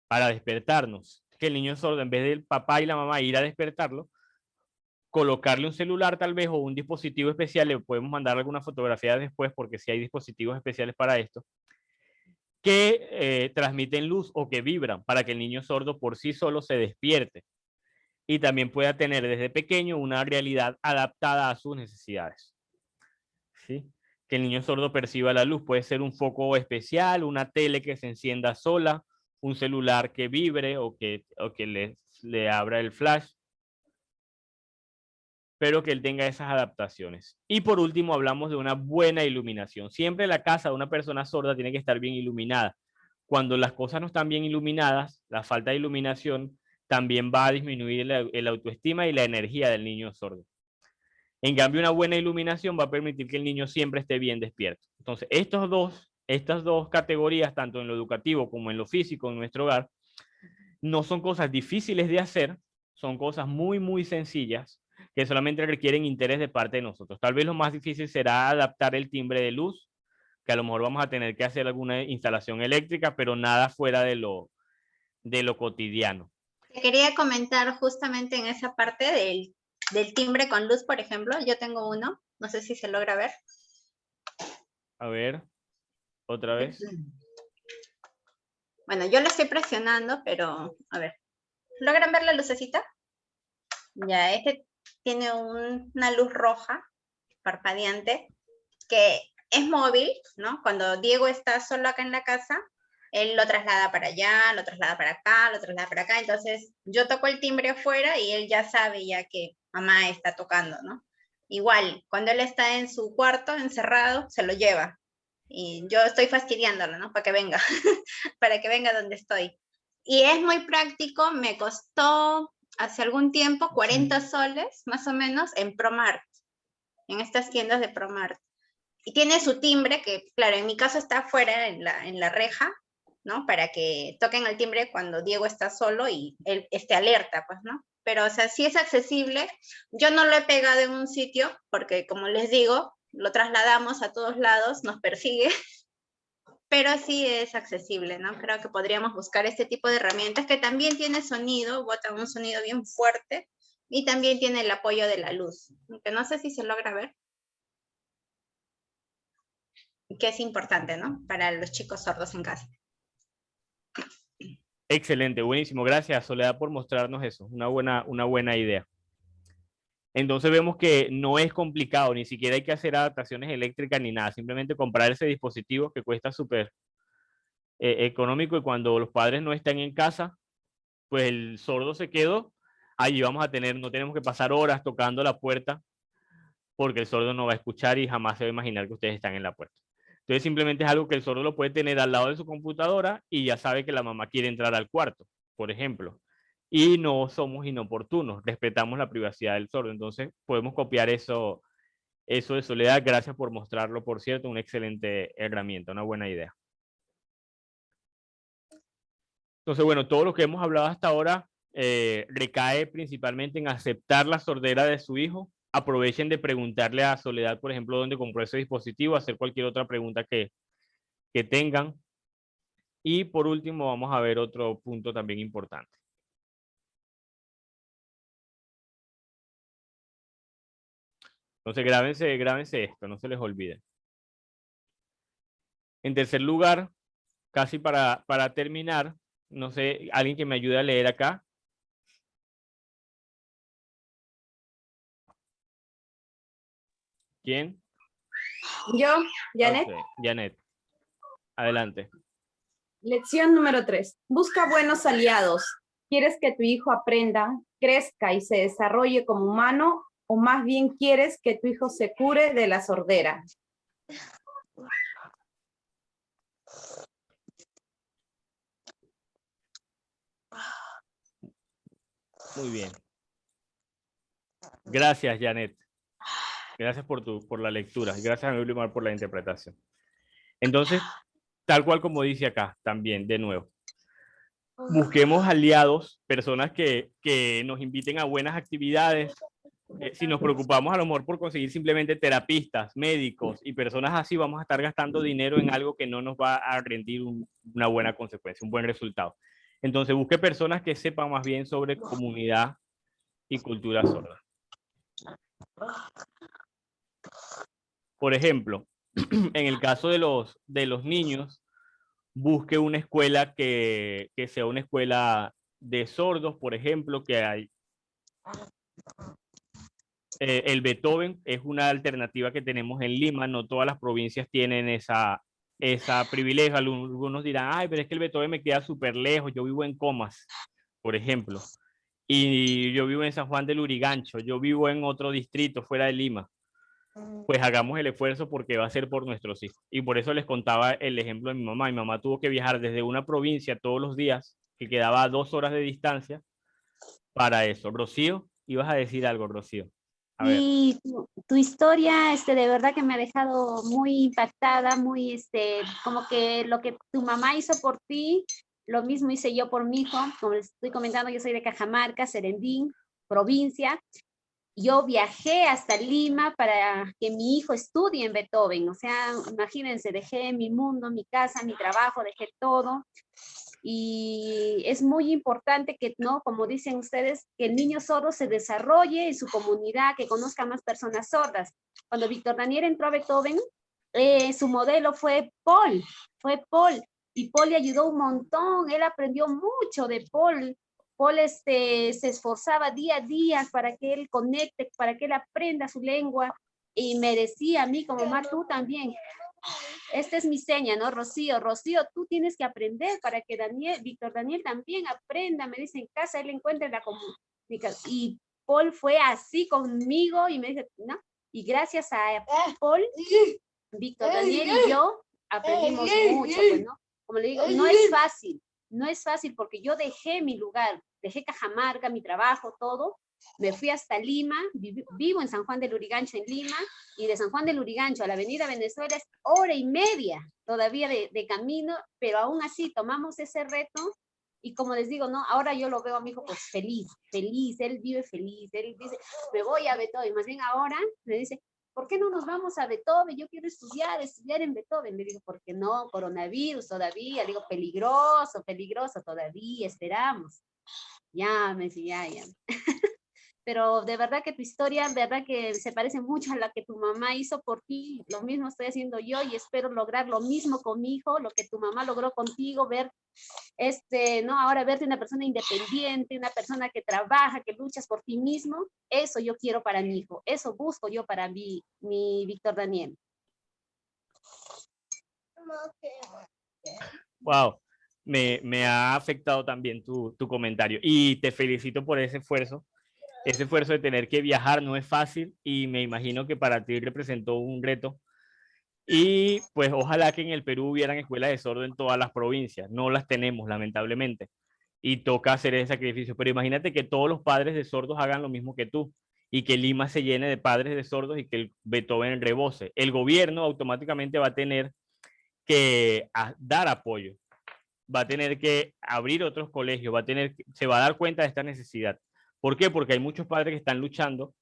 para despertarnos. Que el niño sordo, en vez del papá y la mamá ir a despertarlo, colocarle un celular tal vez o un dispositivo especial, le podemos mandar alguna fotografía después, porque sí hay dispositivos especiales para esto, que transmiten luz o que vibran para que el niño sordo por sí solo se despierte y también pueda tener desde pequeño una realidad adaptada a sus necesidades. ¿Sí? Que el niño sordo perciba la luz. Puede ser un foco especial, una tele que se encienda sola, un celular que vibre o que le abra el flash, pero que él tenga esas adaptaciones. Y por último, hablamos de una buena iluminación. Siempre la casa de una persona sorda tiene que estar bien iluminada. Cuando las cosas no están bien iluminadas, la falta de iluminación también va a disminuir el autoestima y la energía del niño sordo. En cambio, una buena iluminación va a permitir que el niño siempre esté bien despierto. Entonces, estas dos categorías, tanto en lo educativo como en lo físico en nuestro hogar, no son cosas difíciles de hacer, son cosas muy, muy sencillas que solamente requieren interés de parte de nosotros. Tal vez lo más difícil será adaptar el timbre de luz, que a lo mejor vamos a tener que hacer alguna instalación eléctrica, pero nada fuera de lo cotidiano.
Quería comentar justamente en esa parte del timbre con luz, por ejemplo. Yo tengo uno, no sé si se logra ver.
A ver, otra vez.
Bueno, yo lo estoy presionando, pero a ver. ¿Logran ver la lucecita? Ya, este tiene una luz roja parpadeante que es móvil, ¿no? Cuando Diego está solo acá en la casa, él lo traslada para allá, lo traslada para acá, lo traslada para acá. Entonces, yo toco el timbre afuera y él ya sabe ya que mamá está tocando, ¿no? Igual, cuando él está en su cuarto, encerrado, se lo lleva. Y yo estoy fastidiándolo, ¿no? Para que venga, para que venga donde estoy. Y es muy práctico, me costó hace algún tiempo 40 soles, más o menos, en ProMart, en estas tiendas de ProMart. Y tiene su timbre, que claro, en mi caso está afuera en la reja, ¿no? Para que toquen el timbre cuando Diego está solo y él esté alerta, pues, ¿no? Pero, o sea, sí es accesible. Yo no lo he pegado en un sitio porque, como les digo, lo trasladamos a todos lados, nos persigue, pero sí es accesible, ¿no? Creo que podríamos buscar este tipo de herramientas que también tiene sonido, bota un sonido bien fuerte y también tiene el apoyo de la luz, que no sé si se logra ver, que es importante, ¿no? Para los chicos sordos en casa.
Excelente, buenísimo. Gracias, Soledad, por mostrarnos eso. Una buena idea. Entonces vemos que no es complicado, ni siquiera hay que hacer adaptaciones eléctricas ni nada. Simplemente comprar ese dispositivo que cuesta súper económico, y cuando los padres no están en casa, pues el sordo se quedó. Allí vamos a tener, no tenemos que pasar horas tocando la puerta porque el sordo no va a escuchar y jamás se va a imaginar que ustedes están en la puerta. Entonces simplemente es algo que el sordo lo puede tener al lado de su computadora y ya sabe que la mamá quiere entrar al cuarto, por ejemplo. Y no somos inoportunos, respetamos la privacidad del sordo. Entonces podemos copiar eso de Soledad. Gracias por mostrarlo, por cierto, una excelente herramienta, una buena idea. Entonces, bueno, todo lo que hemos hablado hasta ahora recae principalmente en aceptar la sordera de su hijo. Aprovechen de preguntarle a Soledad, por ejemplo, dónde compró ese dispositivo, hacer cualquier otra pregunta que tengan. Y por último, vamos a ver otro punto también importante. Entonces, grábense esto, no se les olvide. En tercer lugar, casi para terminar, no sé, alguien que me ayude a leer acá. ¿Quién?
Yo, Janet.
Okay, Janet. Adelante.
Lección número 3. Busca buenos aliados. ¿Quieres que tu hijo aprenda, crezca y se desarrolle como humano, o más bien quieres que tu hijo se cure de la sordera?
Muy bien. Gracias, Janet. Gracias por la lectura. Gracias a Emilio Mar por la interpretación. Entonces, tal cual como dice acá, también, de nuevo. Busquemos aliados, personas que nos inviten a buenas actividades. Si nos preocupamos a lo mejor por conseguir simplemente terapistas, médicos y personas así, vamos a estar gastando dinero en algo que no nos va a rendir una buena consecuencia, un buen resultado. Entonces, busque personas que sepan más bien sobre comunidad y cultura sorda. Por ejemplo, en el caso de los niños, busque una escuela que sea una escuela de sordos, por ejemplo, que hay. El Beethoven es una alternativa que tenemos en Lima, no todas las provincias tienen esa privilegio. Algunos dirán, ay, pero es que el Beethoven me queda súper lejos, yo vivo en Comas, por ejemplo, y yo vivo en San Juan del Lurigancho, yo vivo en otro distrito fuera de Lima. Pues hagamos el esfuerzo porque va a ser por nuestros hijos. Y por eso les contaba el ejemplo de mi mamá. Mi mamá tuvo que viajar desde una provincia todos los días, que quedaba a 2 horas de distancia, para eso. Rocío, ibas a decir algo, Rocío. A ver.
Y tu historia, de verdad que me ha dejado muy impactada, muy, como que lo que tu mamá hizo por ti, lo mismo hice yo por mi hijo. Como les estoy comentando, yo soy de Cajamarca, Serendín, provincia. Yo viajé hasta Lima para que mi hijo estudie en Beethoven. O sea, imagínense, dejé mi mundo, mi casa, mi trabajo, dejé todo. Y es muy importante que, ¿no? Como dicen ustedes, que el niño sordo se desarrolle en su comunidad, que conozca más personas sordas. Cuando Víctor Daniel entró a Beethoven, su modelo fue Paul, y Paul le ayudó un montón, él aprendió mucho de Paul. Paul se esforzaba día a día para que él conecte, para que él aprenda su lengua, y me decía a mí como mamá, tú también. Esta es mi seña, ¿no? Rocío, tú tienes que aprender para que Víctor Daniel también aprenda, me dice en casa, él encuentra la comunicación. Y Paul fue así conmigo y me dice, ¿no? Y gracias a Paul, Víctor Daniel y yo aprendimos mucho, pues, ¿no? Como le digo, no es fácil porque yo dejé mi lugar, dejé Cajamarca, mi trabajo, todo, me fui hasta Lima, vivo en San Juan del Lurigancho, en Lima, y de San Juan del Lurigancho a la Avenida Venezuela es 1 hora y media todavía de camino, pero aún así tomamos ese reto, y como les digo, ¿no? Ahora yo lo veo a mi hijo pues feliz, él vive feliz, él dice, me voy a Beethoven, más bien ahora me dice, ¿por qué no nos vamos a Beethoven? Yo quiero estudiar en Beethoven. Le digo, ¿por qué no? Coronavirus todavía. Le digo, peligroso todavía, esperamos. Ya, me dice, ya. Pero de verdad que tu historia, de verdad que se parece mucho a la que tu mamá hizo por ti. Lo mismo estoy haciendo yo y espero lograr lo mismo con mi hijo, lo que tu mamá logró contigo, ver, ¿no? Ahora verte una persona independiente, una persona que trabaja, que luchas por ti mismo. Eso yo quiero para mi hijo, eso busco yo para mi Víctor Daniel.
Wow, me ha afectado también tu comentario y te felicito por ese esfuerzo. Ese esfuerzo de tener que viajar no es fácil y me imagino que para ti representó un reto. Y pues ojalá que en el Perú hubieran escuelas de sordo en todas las provincias. No las tenemos, lamentablemente. Y toca hacer ese sacrificio. Pero imagínate que todos los padres de sordos hagan lo mismo que tú y que Lima se llene de padres de sordos y que el Beethoven rebose. El gobierno automáticamente va a tener que dar apoyo. Va a tener que abrir otros colegios, se va a dar cuenta de esta necesidad. ¿Por qué? Porque hay muchos padres que están luchando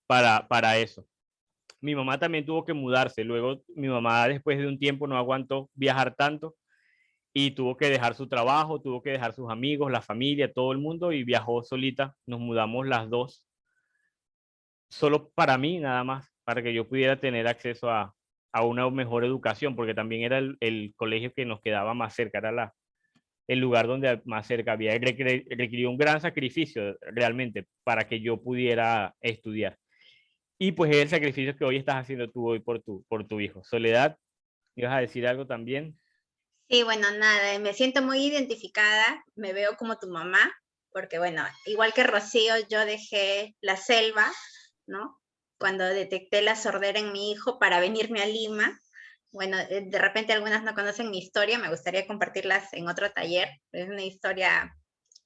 para eso. Mi mamá también tuvo que mudarse. Luego mi mamá después de un tiempo no aguantó viajar tanto y tuvo que dejar su trabajo, tuvo que dejar sus amigos, la familia, todo el mundo y viajó solita. Nos mudamos las dos. Solo para mí nada más, para que yo pudiera tener acceso a una mejor educación, porque también era el colegio que nos quedaba más cerca, era el lugar donde más cerca había. Requirió un gran sacrificio realmente para que yo pudiera estudiar. Y pues es el sacrificio que hoy estás haciendo tú hoy por tu hijo. Soledad, ¿ibas a decir algo también?
Sí, bueno, nada, me siento muy identificada, me veo como tu mamá, porque bueno, igual que Rocío, yo dejé la selva, ¿no? Cuando detecté la sordera en mi hijo para venirme a Lima. Bueno, de repente algunas no conocen mi historia, me gustaría compartirlas en otro taller. Es una historia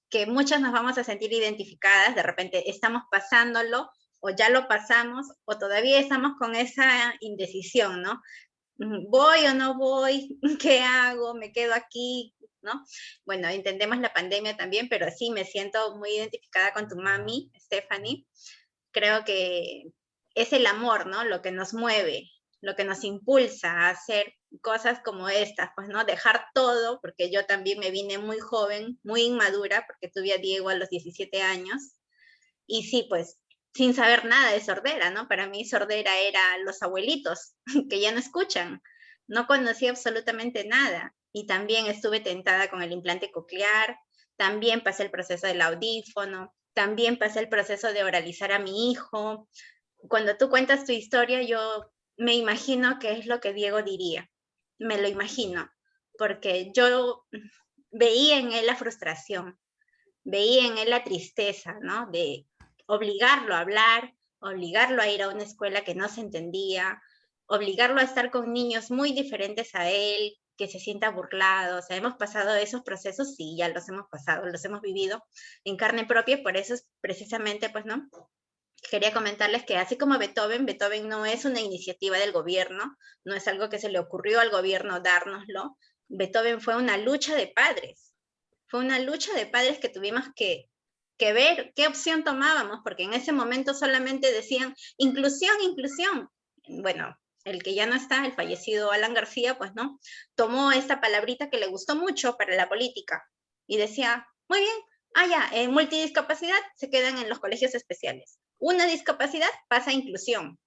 que muchas nos vamos a sentir identificadas, de repente estamos pasándolo, o ya lo pasamos, o todavía estamos con esa indecisión, ¿no? ¿Voy o no voy? ¿Qué hago? ¿Me quedo aquí? ¿No? Bueno, entendemos la pandemia también, pero sí me siento muy identificada con tu mami, Stephanie. Creo que es el amor, ¿no? Lo que nos mueve, lo que nos impulsa a hacer cosas como estas, pues, ¿no? Dejar todo, porque yo también me vine muy joven, muy inmadura, porque tuve a Diego a los 17 años. Y sí, pues, sin saber nada de sordera, ¿no? Para mí sordera era los abuelitos, que ya no escuchan. No conocía absolutamente nada. Y también estuve tentada con el implante coclear, también pasé el proceso del audífono, también pasé el proceso de oralizar a mi hijo. Cuando tú cuentas tu historia, yo me imagino qué es lo que Diego diría. Me lo imagino, porque yo veía en él la frustración, veía en él la tristeza, ¿no? De obligarlo a hablar, obligarlo a ir a una escuela que no se entendía, obligarlo a estar con niños muy diferentes a él, que se sienta burlado. O sea, hemos pasado esos procesos, sí, ya los hemos pasado, los hemos vivido en carne propia, por eso es precisamente, pues, ¿no? Quería comentarles que así como Beethoven no es una iniciativa del gobierno, no es algo que se le ocurrió al gobierno dárnoslo. Beethoven fue una lucha de padres. Fue una lucha de padres que tuvimos que ver qué opción tomábamos, porque en ese momento solamente decían inclusión, inclusión. Bueno, el que ya no está, el fallecido Alan García, pues no, tomó esta palabrita que le gustó mucho para la política y decía, muy bien, ya, multidiscapacidad se quedan en los colegios especiales. Una discapacidad pasa a inclusión,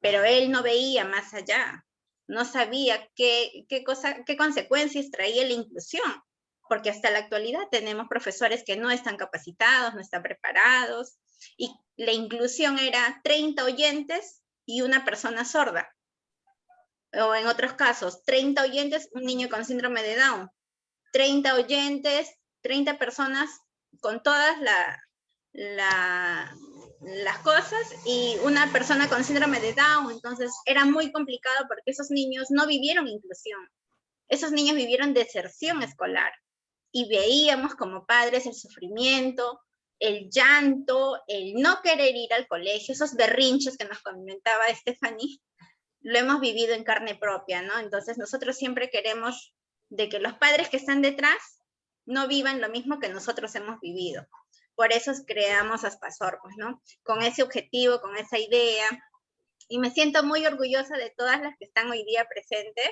pero él no veía más allá, no sabía qué consecuencias traía la inclusión, porque hasta la actualidad tenemos profesores que no están capacitados, no están preparados, y la inclusión era 30 oyentes y una persona sorda, o en otros casos, 30 oyentes, un niño con síndrome de Down, 30 oyentes, 30 personas con todas las cosas, y una persona con síndrome de Down, entonces era muy complicado porque esos niños no vivieron inclusión, esos niños vivieron deserción escolar, y veíamos como padres el sufrimiento, el llanto, el no querer ir al colegio, esos berrinches que nos comentaba Stephanie, lo hemos vivido en carne propia, ¿no? Entonces nosotros siempre queremos de que los padres que están detrás no vivan lo mismo que nosotros hemos vivido. Por eso creamos Aspasor, pues, ¿no? Con ese objetivo, con esa idea. Y me siento muy orgullosa de todas las que están hoy día presentes,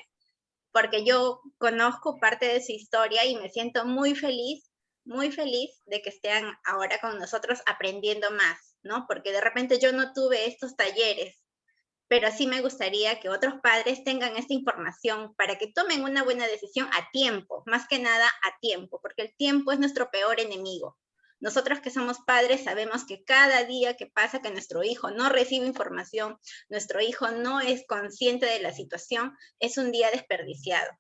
porque yo conozco parte de su historia y me siento muy feliz de que estén ahora con nosotros aprendiendo más, ¿no? Porque de repente yo no tuve estos talleres, pero sí me gustaría que otros padres tengan esta información para que tomen una buena decisión a tiempo, más que nada a tiempo, porque el tiempo es nuestro peor enemigo. Nosotros que somos padres sabemos que cada día que pasa que nuestro hijo no recibe información, nuestro hijo no es consciente de la situación, es un día desperdiciado.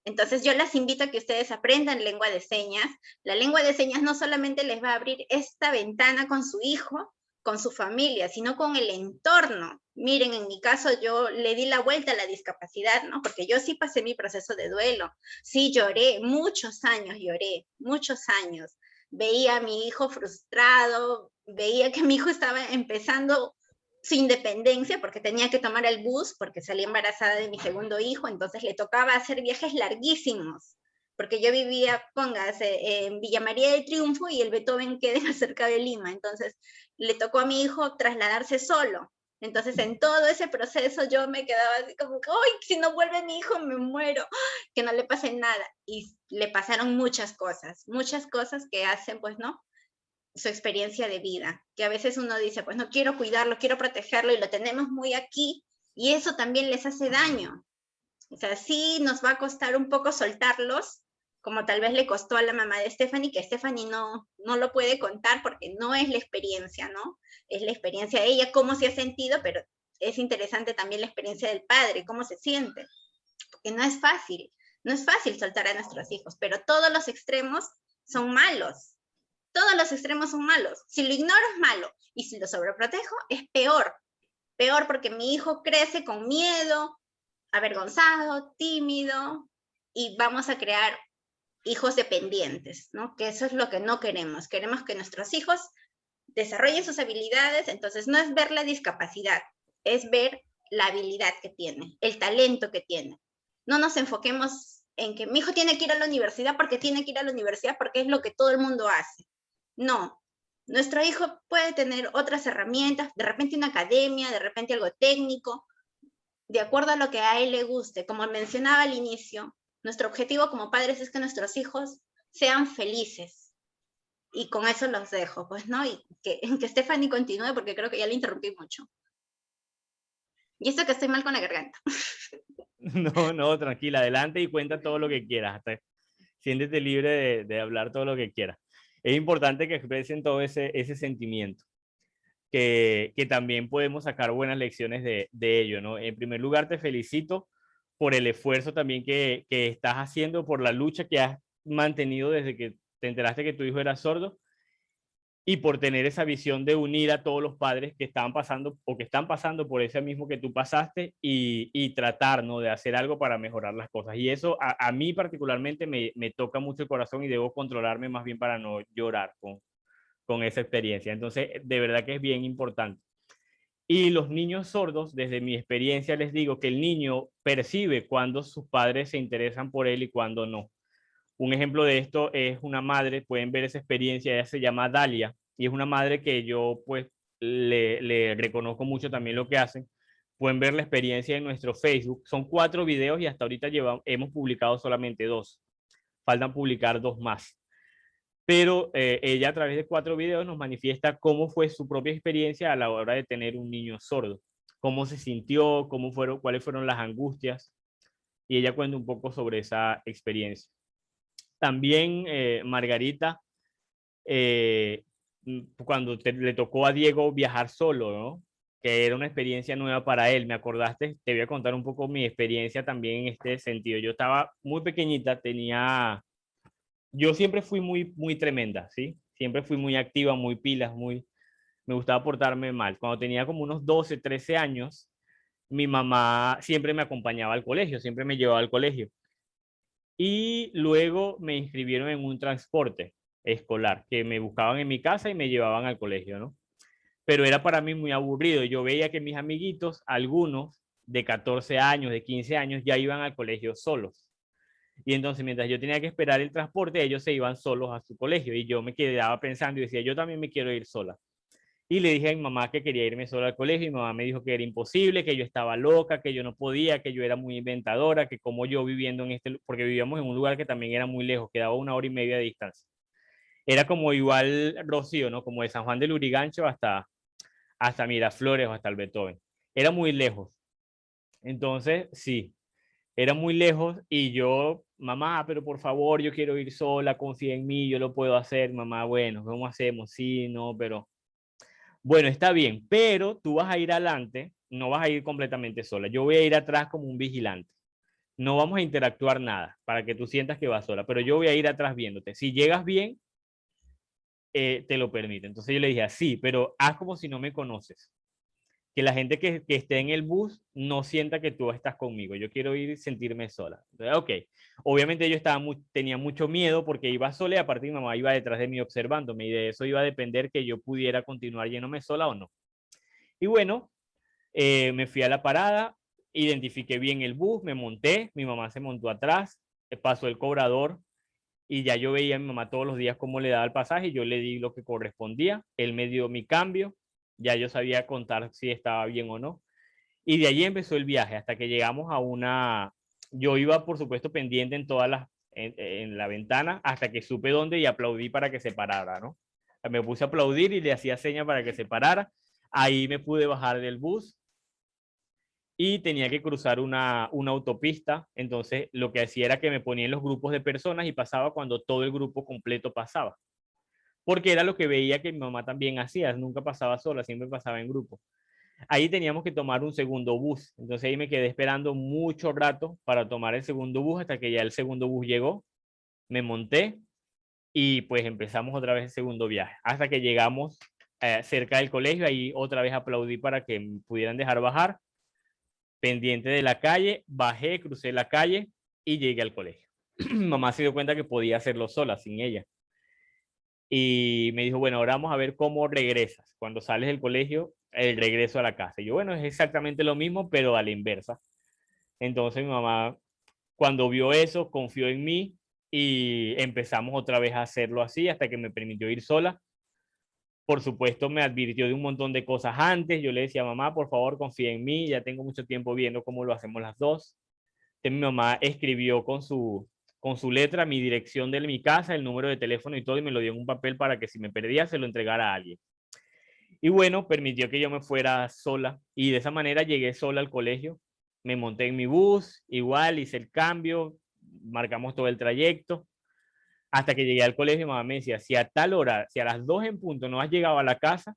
Entonces yo las invito a que ustedes aprendan lengua de señas. La lengua de señas no solamente les va a abrir esta ventana con su hijo, con su familia, sino con el entorno. Miren, en mi caso yo le di la vuelta a la discapacidad, ¿no? Porque yo sí pasé mi proceso de duelo, sí lloré, muchos años lloré, muchos años. Veía a mi hijo frustrado, veía que mi hijo estaba empezando su independencia porque tenía que tomar el bus, porque salí embarazada de mi segundo hijo, entonces le tocaba hacer viajes larguísimos, porque yo vivía, póngase, en Villa María del Triunfo y el Beethoven queda cerca de Lima, entonces le tocó a mi hijo trasladarse solo. Entonces en todo ese proceso yo me quedaba así como, ¡ay, si no vuelve mi hijo me muero! Que no le pase nada. Y le pasaron muchas cosas que hacen, pues, ¿no? Su experiencia de vida, que a veces uno dice, pues no quiero cuidarlo, quiero protegerlo y lo tenemos muy aquí y eso también les hace daño. O sea, sí nos va a costar un poco soltarlos, como tal vez le costó a la mamá de Stephanie, que Stephanie no lo puede contar porque no es la experiencia, ¿no? Es la experiencia de ella, cómo se ha sentido, pero es interesante también la experiencia del padre, cómo se siente, porque no es fácil soltar a nuestros hijos, pero todos los extremos son malos. Todos los extremos son malos. Si lo ignoro es malo. Y si lo sobreprotejo es peor. Peor porque mi hijo crece con miedo, avergonzado, tímido, y vamos a crear hijos dependientes, ¿no? Que eso es lo que no queremos. Queremos que nuestros hijos desarrollen sus habilidades. Entonces no es ver la discapacidad, es ver la habilidad que tiene, el talento que tiene. No nos enfoquemos en que mi hijo tiene que ir a la universidad porque tiene que ir a la universidad porque es lo que todo el mundo hace. No, nuestro hijo puede tener otras herramientas, de repente una academia, de repente algo técnico, de acuerdo a lo que a él le guste. Como mencionaba al inicio, nuestro objetivo como padres es que nuestros hijos sean felices. Y con eso los dejo, pues, ¿no? Y que Stephanie continúe porque creo que ya le interrumpí mucho. Y esto que estoy mal con la garganta.
No, tranquila, adelante y cuenta todo lo que quieras. Siéntete libre de hablar todo lo que quieras. Es importante que expresen todo ese sentimiento, que también podemos sacar buenas lecciones de ello, ¿no? En primer lugar, te felicito por el esfuerzo también que estás haciendo, por la lucha que has mantenido desde que te enteraste que tu hijo era sordo y por tener esa visión de unir a todos los padres que estaban pasando o que están pasando por ese mismo que tú pasaste y tratar, ¿no? De hacer algo para mejorar las cosas. Y eso a mí particularmente me toca mucho el corazón y debo controlarme más bien para no llorar con esa experiencia. Entonces, de verdad que es bien importante. Y los niños sordos, desde mi experiencia, les digo que el niño percibe cuando sus padres se interesan por él y cuando no. Un ejemplo de esto es una madre, pueden ver esa experiencia, ella se llama Dalia, y es una madre que yo pues le reconozco mucho también lo que hacen. Pueden ver la experiencia en nuestro Facebook. Son 4 videos y hasta ahorita hemos publicado solamente 2. Faltan publicar 2 más. Pero ella a través de 4 videos nos manifiesta cómo fue su propia experiencia a la hora de tener un niño sordo, cómo se sintió, cuáles fueron las angustias, y ella cuenta un poco sobre esa experiencia. También Margarita, cuando le tocó a Diego viajar solo, ¿no? Que era una experiencia nueva para él, me acordaste, te voy a contar un poco mi experiencia también en este sentido. Yo estaba muy pequeñita, yo siempre fui muy tremenda, ¿sí? Siempre fui muy activa, muy pilas, me gustaba portarme mal. Cuando tenía como unos 12, 13 años, mi mamá siempre me acompañaba al colegio, siempre me llevaba al colegio. Y luego me inscribieron en un transporte escolar, que me buscaban en mi casa y me llevaban al colegio, ¿no? Pero era para mí muy aburrido. Yo veía que mis amiguitos, algunos de 14 años, de 15 años, ya iban al colegio solos. Y entonces, mientras yo tenía que esperar el transporte, ellos se iban solos a su colegio. Y yo me quedaba pensando y decía, yo también me quiero ir sola. Y le dije a mi mamá que quería irme sola al colegio. Y mi mamá me dijo que era imposible, que yo estaba loca, que yo no podía, que yo era muy inventadora, que como yo viviendo en este, porque vivíamos en un lugar que también era muy lejos, quedaba 1 hora y media de distancia. Era como igual Rocío, ¿no? Como de San Juan del Urigancho hasta Miraflores o hasta el Beethoven. Era muy lejos. Entonces, sí, era muy lejos y yo, mamá, pero por favor, yo quiero ir sola, confía en mí, yo lo puedo hacer, mamá, bueno, ¿cómo hacemos? Sí, no, pero bueno, está bien, pero tú vas a ir adelante, no vas a ir completamente sola, yo voy a ir atrás como un vigilante. No vamos a interactuar nada para que tú sientas que vas sola, pero yo voy a ir atrás viéndote. Si llegas bien, te lo permite. Entonces yo le dije, sí, pero haz como si no me conoces. Que la gente que esté en el bus no sienta que tú estás conmigo. Yo quiero ir y sentirme sola. Entonces, ok. Obviamente yo tenía mucho miedo porque iba sola y aparte mi mamá iba detrás de mí observándome y de eso iba a depender que yo pudiera continuar yéndome sola o no. Y bueno, me fui a la parada, identifiqué bien el bus, me monté, mi mamá se montó atrás, pasó el cobrador y ya yo veía a mi mamá todos los días cómo le daba el pasaje y yo le di lo que correspondía, él me dio mi cambio, ya yo sabía contar si estaba bien o no. Y de allí empezó el viaje hasta que llegamos a una, yo iba por supuesto pendiente en todas las, en la ventana hasta que supe dónde y aplaudí para que se parara, ¿no? Me puse a aplaudir y le hacía señas para que se parara. Ahí me pude bajar del bus y tenía que cruzar una autopista. Entonces lo que hacía era que me ponía en los grupos de personas y pasaba cuando todo el grupo completo pasaba. Porque era lo que veía que mi mamá también hacía, nunca pasaba sola, siempre pasaba en grupo. Ahí teníamos que tomar un segundo bus, entonces ahí me quedé esperando mucho rato para tomar el segundo bus hasta que ya el segundo bus llegó, me monté y pues empezamos otra vez el segundo viaje, hasta que llegamos cerca del colegio, ahí otra vez aplaudí para que me pudieran dejar bajar, pendiente de la calle, bajé, crucé la calle y llegué al colegio. Mi mamá se dio cuenta que podía hacerlo sola, sin ella. Y me dijo, bueno, ahora vamos a ver cómo regresas. Cuando sales del colegio, el regreso a la casa. Y yo, bueno, es exactamente lo mismo, pero a la inversa. Entonces mi mamá, cuando vio eso, confió en mí y empezamos otra vez a hacerlo así hasta que me permitió ir sola. Por supuesto, me advirtió de un montón de cosas antes. Yo le decía, mamá, por favor, confía en mí. Ya tengo mucho tiempo viendo cómo lo hacemos las dos. Entonces, mi mamá escribió con su letra mi dirección de mi casa, el número de teléfono y todo, y me lo dio en un papel para que si me perdía se lo entregara a alguien. Y bueno, permitió que yo me fuera sola y de esa manera llegué sola al colegio. Me monté en mi bus, igual hice el cambio, marcamos todo el trayecto, hasta que llegué al colegio. Mi mamá me decía, si a tal hora, si a las 2 en punto no has llegado a la casa,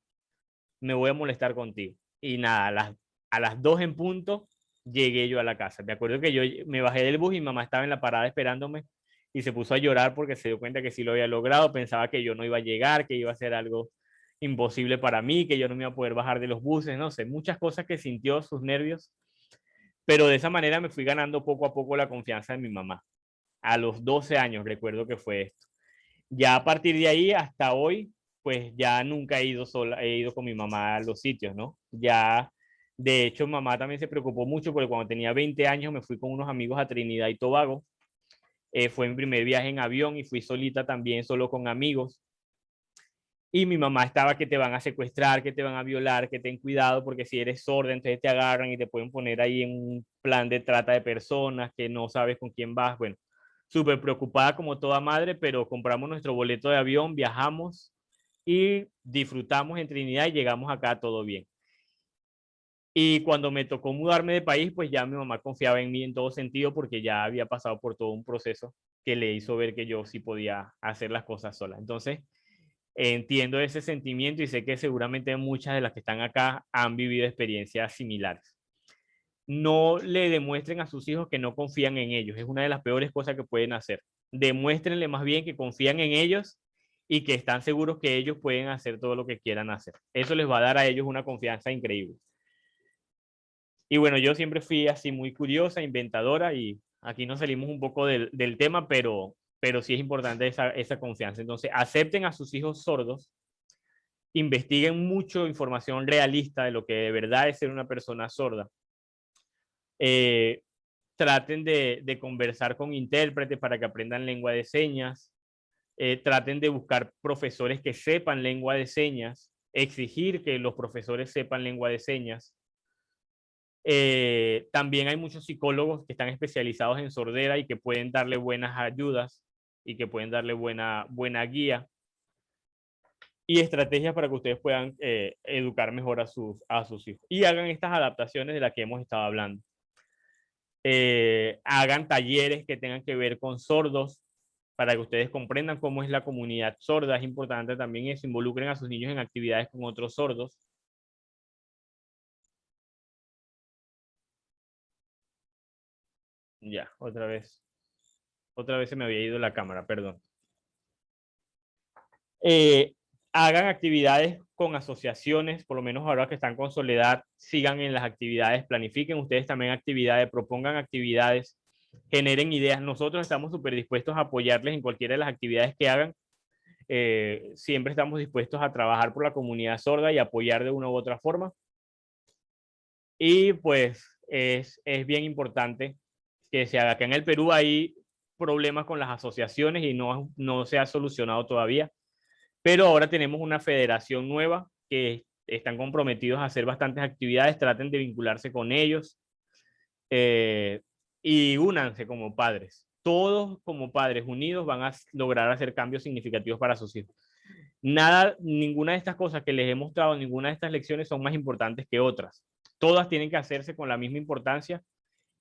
me voy a molestar contigo. Y nada, a las 2 en punto llegué yo a la casa. Me acuerdo que yo me bajé del bus y mi mamá estaba en la parada esperándome y se puso a llorar porque se dio cuenta que sí lo había logrado, pensaba que yo no iba a llegar, que iba a ser algo imposible para mí, que yo no me iba a poder bajar de los buses, no sé, muchas cosas que sintió, sus nervios, pero de esa manera me fui ganando poco a poco la confianza de mi mamá. A los 12 años recuerdo que fue esto. Ya a partir de ahí hasta hoy, pues ya nunca he ido sola, he ido con mi mamá a los sitios, ¿no? Ya, de hecho, mamá también se preocupó mucho porque cuando tenía 20 años me fui con unos amigos a Trinidad y Tobago. Fue mi primer viaje en avión y fui solita también, solo con amigos. Y mi mamá estaba que te van a secuestrar, que te van a violar, que ten cuidado porque si eres sorda, entonces te agarran y te pueden poner ahí en un plan de trata de personas, que no sabes con quién vas. Bueno, súper preocupada como toda madre, pero compramos nuestro boleto de avión, viajamos y disfrutamos en Trinidad y llegamos acá todo bien. Y cuando me tocó mudarme de país, pues ya mi mamá confiaba en mí en todo sentido porque ya había pasado por todo un proceso que le hizo ver que yo sí podía hacer las cosas sola. Entonces, entiendo ese sentimiento y sé que seguramente muchas de las que están acá han vivido experiencias similares. No le demuestren a sus hijos que no confían en ellos. Es una de las peores cosas que pueden hacer. Demuéstrenle más bien que confían en ellos y que están seguros que ellos pueden hacer todo lo que quieran hacer. Eso les va a dar a ellos una confianza increíble. Y bueno, yo siempre fui así muy curiosa, inventadora, y aquí nos salimos un poco del tema, pero sí es importante esa confianza. Entonces, acepten a sus hijos sordos, investiguen mucho información realista de lo que de verdad es ser una persona sorda. Traten de conversar con intérpretes para que aprendan lengua de señas. Traten de buscar profesores que sepan lengua de señas, exigir que los profesores sepan lengua de señas. También hay muchos psicólogos que están especializados en sordera y que pueden darle buenas ayudas y que pueden darle buena guía y estrategias para que ustedes puedan educar mejor a sus hijos y hagan estas adaptaciones de las que hemos estado hablando. Hagan talleres que tengan que ver con sordos para que ustedes comprendan cómo es la comunidad sorda. Es importante también eso, involucren a sus niños en actividades con otros sordos. Ya, otra vez se me había ido la cámara, perdón. Hagan actividades con asociaciones, por lo menos ahora que están con Soledad, sigan en las actividades, planifiquen ustedes también actividades, propongan actividades, generen ideas. Nosotros estamos súper dispuestos a apoyarles en cualquiera de las actividades que hagan. Siempre estamos dispuestos a trabajar por la comunidad sorda y apoyar de una u otra forma. Y pues es bien importante que se haga. Acá en el Perú hay problemas con las asociaciones y no se ha solucionado todavía. Pero ahora tenemos una federación nueva que están comprometidos a hacer bastantes actividades. Traten de vincularse con ellos y únanse como padres. Todos como padres unidos van a lograr hacer cambios significativos para sus hijos. Ninguna de estas cosas que les he mostrado, ninguna de estas lecciones son más importantes que otras. Todas tienen que hacerse con la misma importancia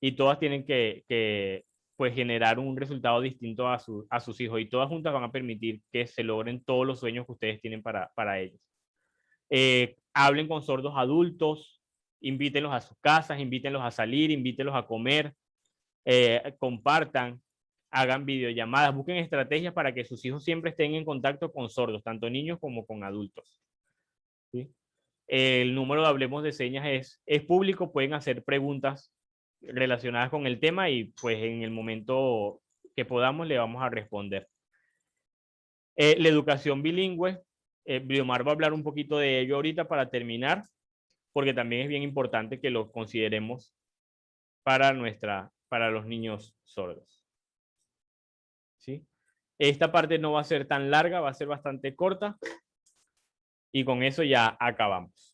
y todas tienen que pues generar un resultado distinto a sus hijos, y todas juntas van a permitir que se logren todos los sueños que ustedes tienen para ellos. Hablen con sordos adultos, invítenlos a sus casas, invítenlos a salir, invítenlos a comer, compartan, hagan videollamadas, busquen estrategias para que sus hijos siempre estén en contacto con sordos, tanto niños como con adultos. ¿Sí? El número de Hablemos de Señas es público, pueden hacer preguntas relacionadas con el tema y pues en el momento que podamos le vamos a responder. La educación bilingüe, Briomar va a hablar un poquito de ello ahorita para terminar, porque también es bien importante que lo consideremos para los niños sordos. ¿Sí? Esta parte no va a ser tan larga, va a ser bastante corta y con eso ya acabamos.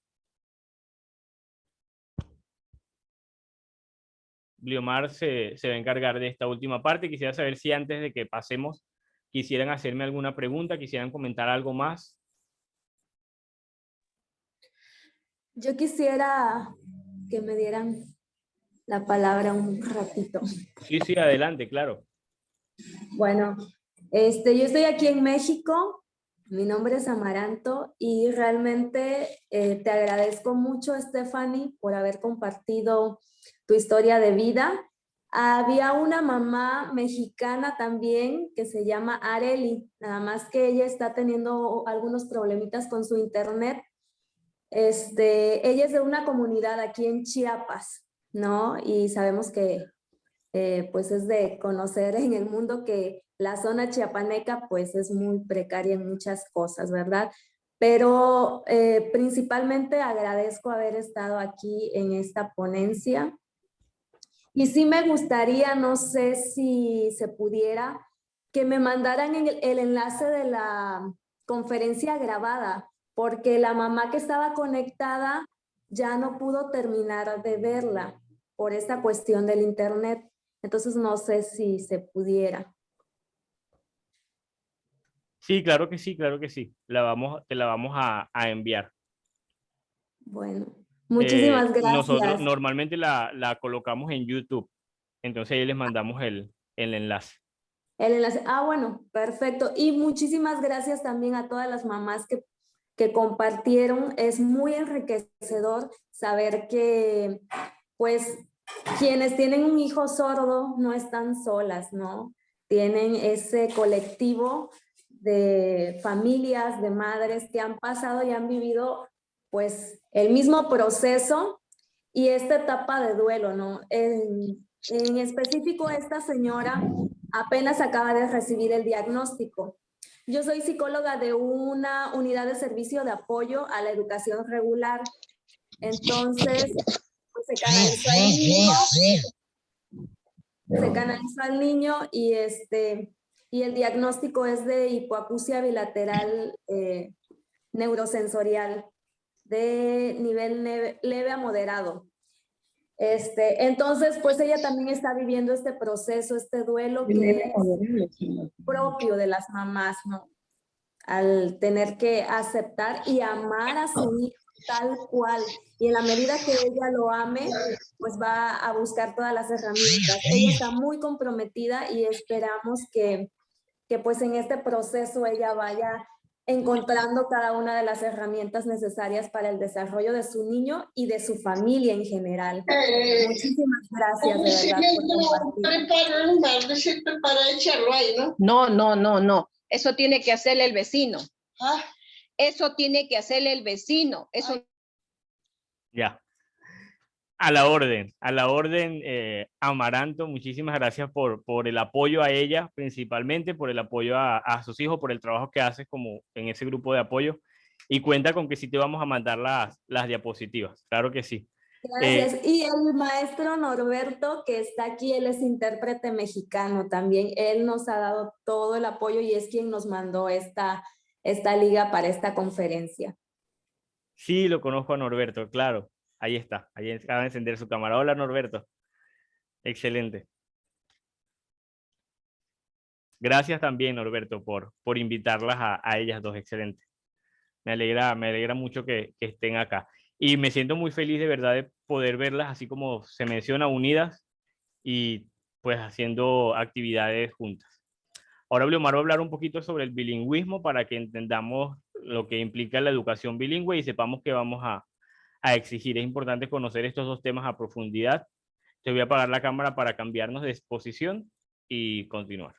Briomar se va a encargar de esta última parte. Quisiera saber si antes de que pasemos quisieran hacerme alguna pregunta, quisieran comentar algo más.
Yo quisiera que me dieran la palabra un ratito.
Sí, adelante, claro.
Bueno, yo estoy aquí en México. Mi nombre es Amaranto y realmente te agradezco mucho, Stephanie, por haber compartido tu historia de vida. Había una mamá mexicana también que se llama Areli, nada más que ella está teniendo algunos problemitas con su internet. Ella es de una comunidad aquí en Chiapas, ¿no? Y sabemos que pues es de conocer en el mundo que la zona chiapaneca pues es muy precaria en muchas cosas, ¿verdad? Pero principalmente agradezco haber estado aquí en esta ponencia. Y sí me gustaría, no sé si se pudiera, que me mandaran el enlace de la conferencia grabada, porque la mamá que estaba conectada ya no pudo terminar de verla por esta cuestión del internet. Entonces no sé si se pudiera.
Sí, claro que sí, claro que sí. Te la vamos a enviar.
Bueno, muchísimas gracias.
Nosotros normalmente la colocamos en YouTube, entonces ahí les mandamos el enlace.
El enlace. Ah, bueno, perfecto. Y muchísimas gracias también a todas las mamás que compartieron. Es muy enriquecedor saber que, pues, quienes tienen un hijo sordo no están solas, ¿no? Tienen ese colectivo de familias, de madres que han pasado y han vivido pues el mismo proceso y esta etapa de duelo, ¿no? En específico, esta señora apenas acaba de recibir el diagnóstico. Yo soy psicóloga de una unidad de servicio de apoyo a la educación regular. Entonces, pues, se canalizó al niño y el diagnóstico es de hipoacusia bilateral neurosensorial de nivel leve a moderado. Entonces, pues ella también está viviendo este proceso, este duelo que es propio de las mamás, ¿no? Al tener que aceptar y amar a su hijo tal cual. Y en la medida que ella lo ame, pues va a buscar todas las herramientas. Ella está muy comprometida y esperamos que pues en este proceso ella vaya encontrando cada una de las herramientas necesarias para el desarrollo de su niño y de su familia en general. Muchísimas gracias, de verdad, por compartir.
Para echarlo ahí, ¿no?
No. Eso tiene que hacerle el vecino.
Ah.
Eso tiene que hacerle el vecino. Eso.
Ya. A la orden, Amaranto, muchísimas gracias por el apoyo a ella, principalmente por el apoyo a sus hijos, por el trabajo que haces como en ese grupo de apoyo, y cuenta con que sí te vamos a mandar las diapositivas, claro que sí.
Gracias. Y el maestro Norberto, que está aquí, él es intérprete mexicano también, él nos ha dado todo el apoyo y es quien nos mandó esta liga para esta conferencia.
Sí, lo conozco a Norberto, claro. Ahí está, ahí acaba de encender su cámara. Hola, Norberto. Excelente. Gracias también, Norberto, por invitarlas a ellas dos. Excelente. Me alegra mucho que estén acá. Y me siento muy feliz de verdad de poder verlas así como se menciona, unidas y pues haciendo actividades juntas. Ahora Bleomar va a hablar un poquito sobre el bilingüismo para que entendamos lo que implica la educación bilingüe y sepamos que vamos a exigir. Es importante conocer estos dos temas a profundidad. Te voy a apagar la cámara para cambiarnos de exposición y continuar.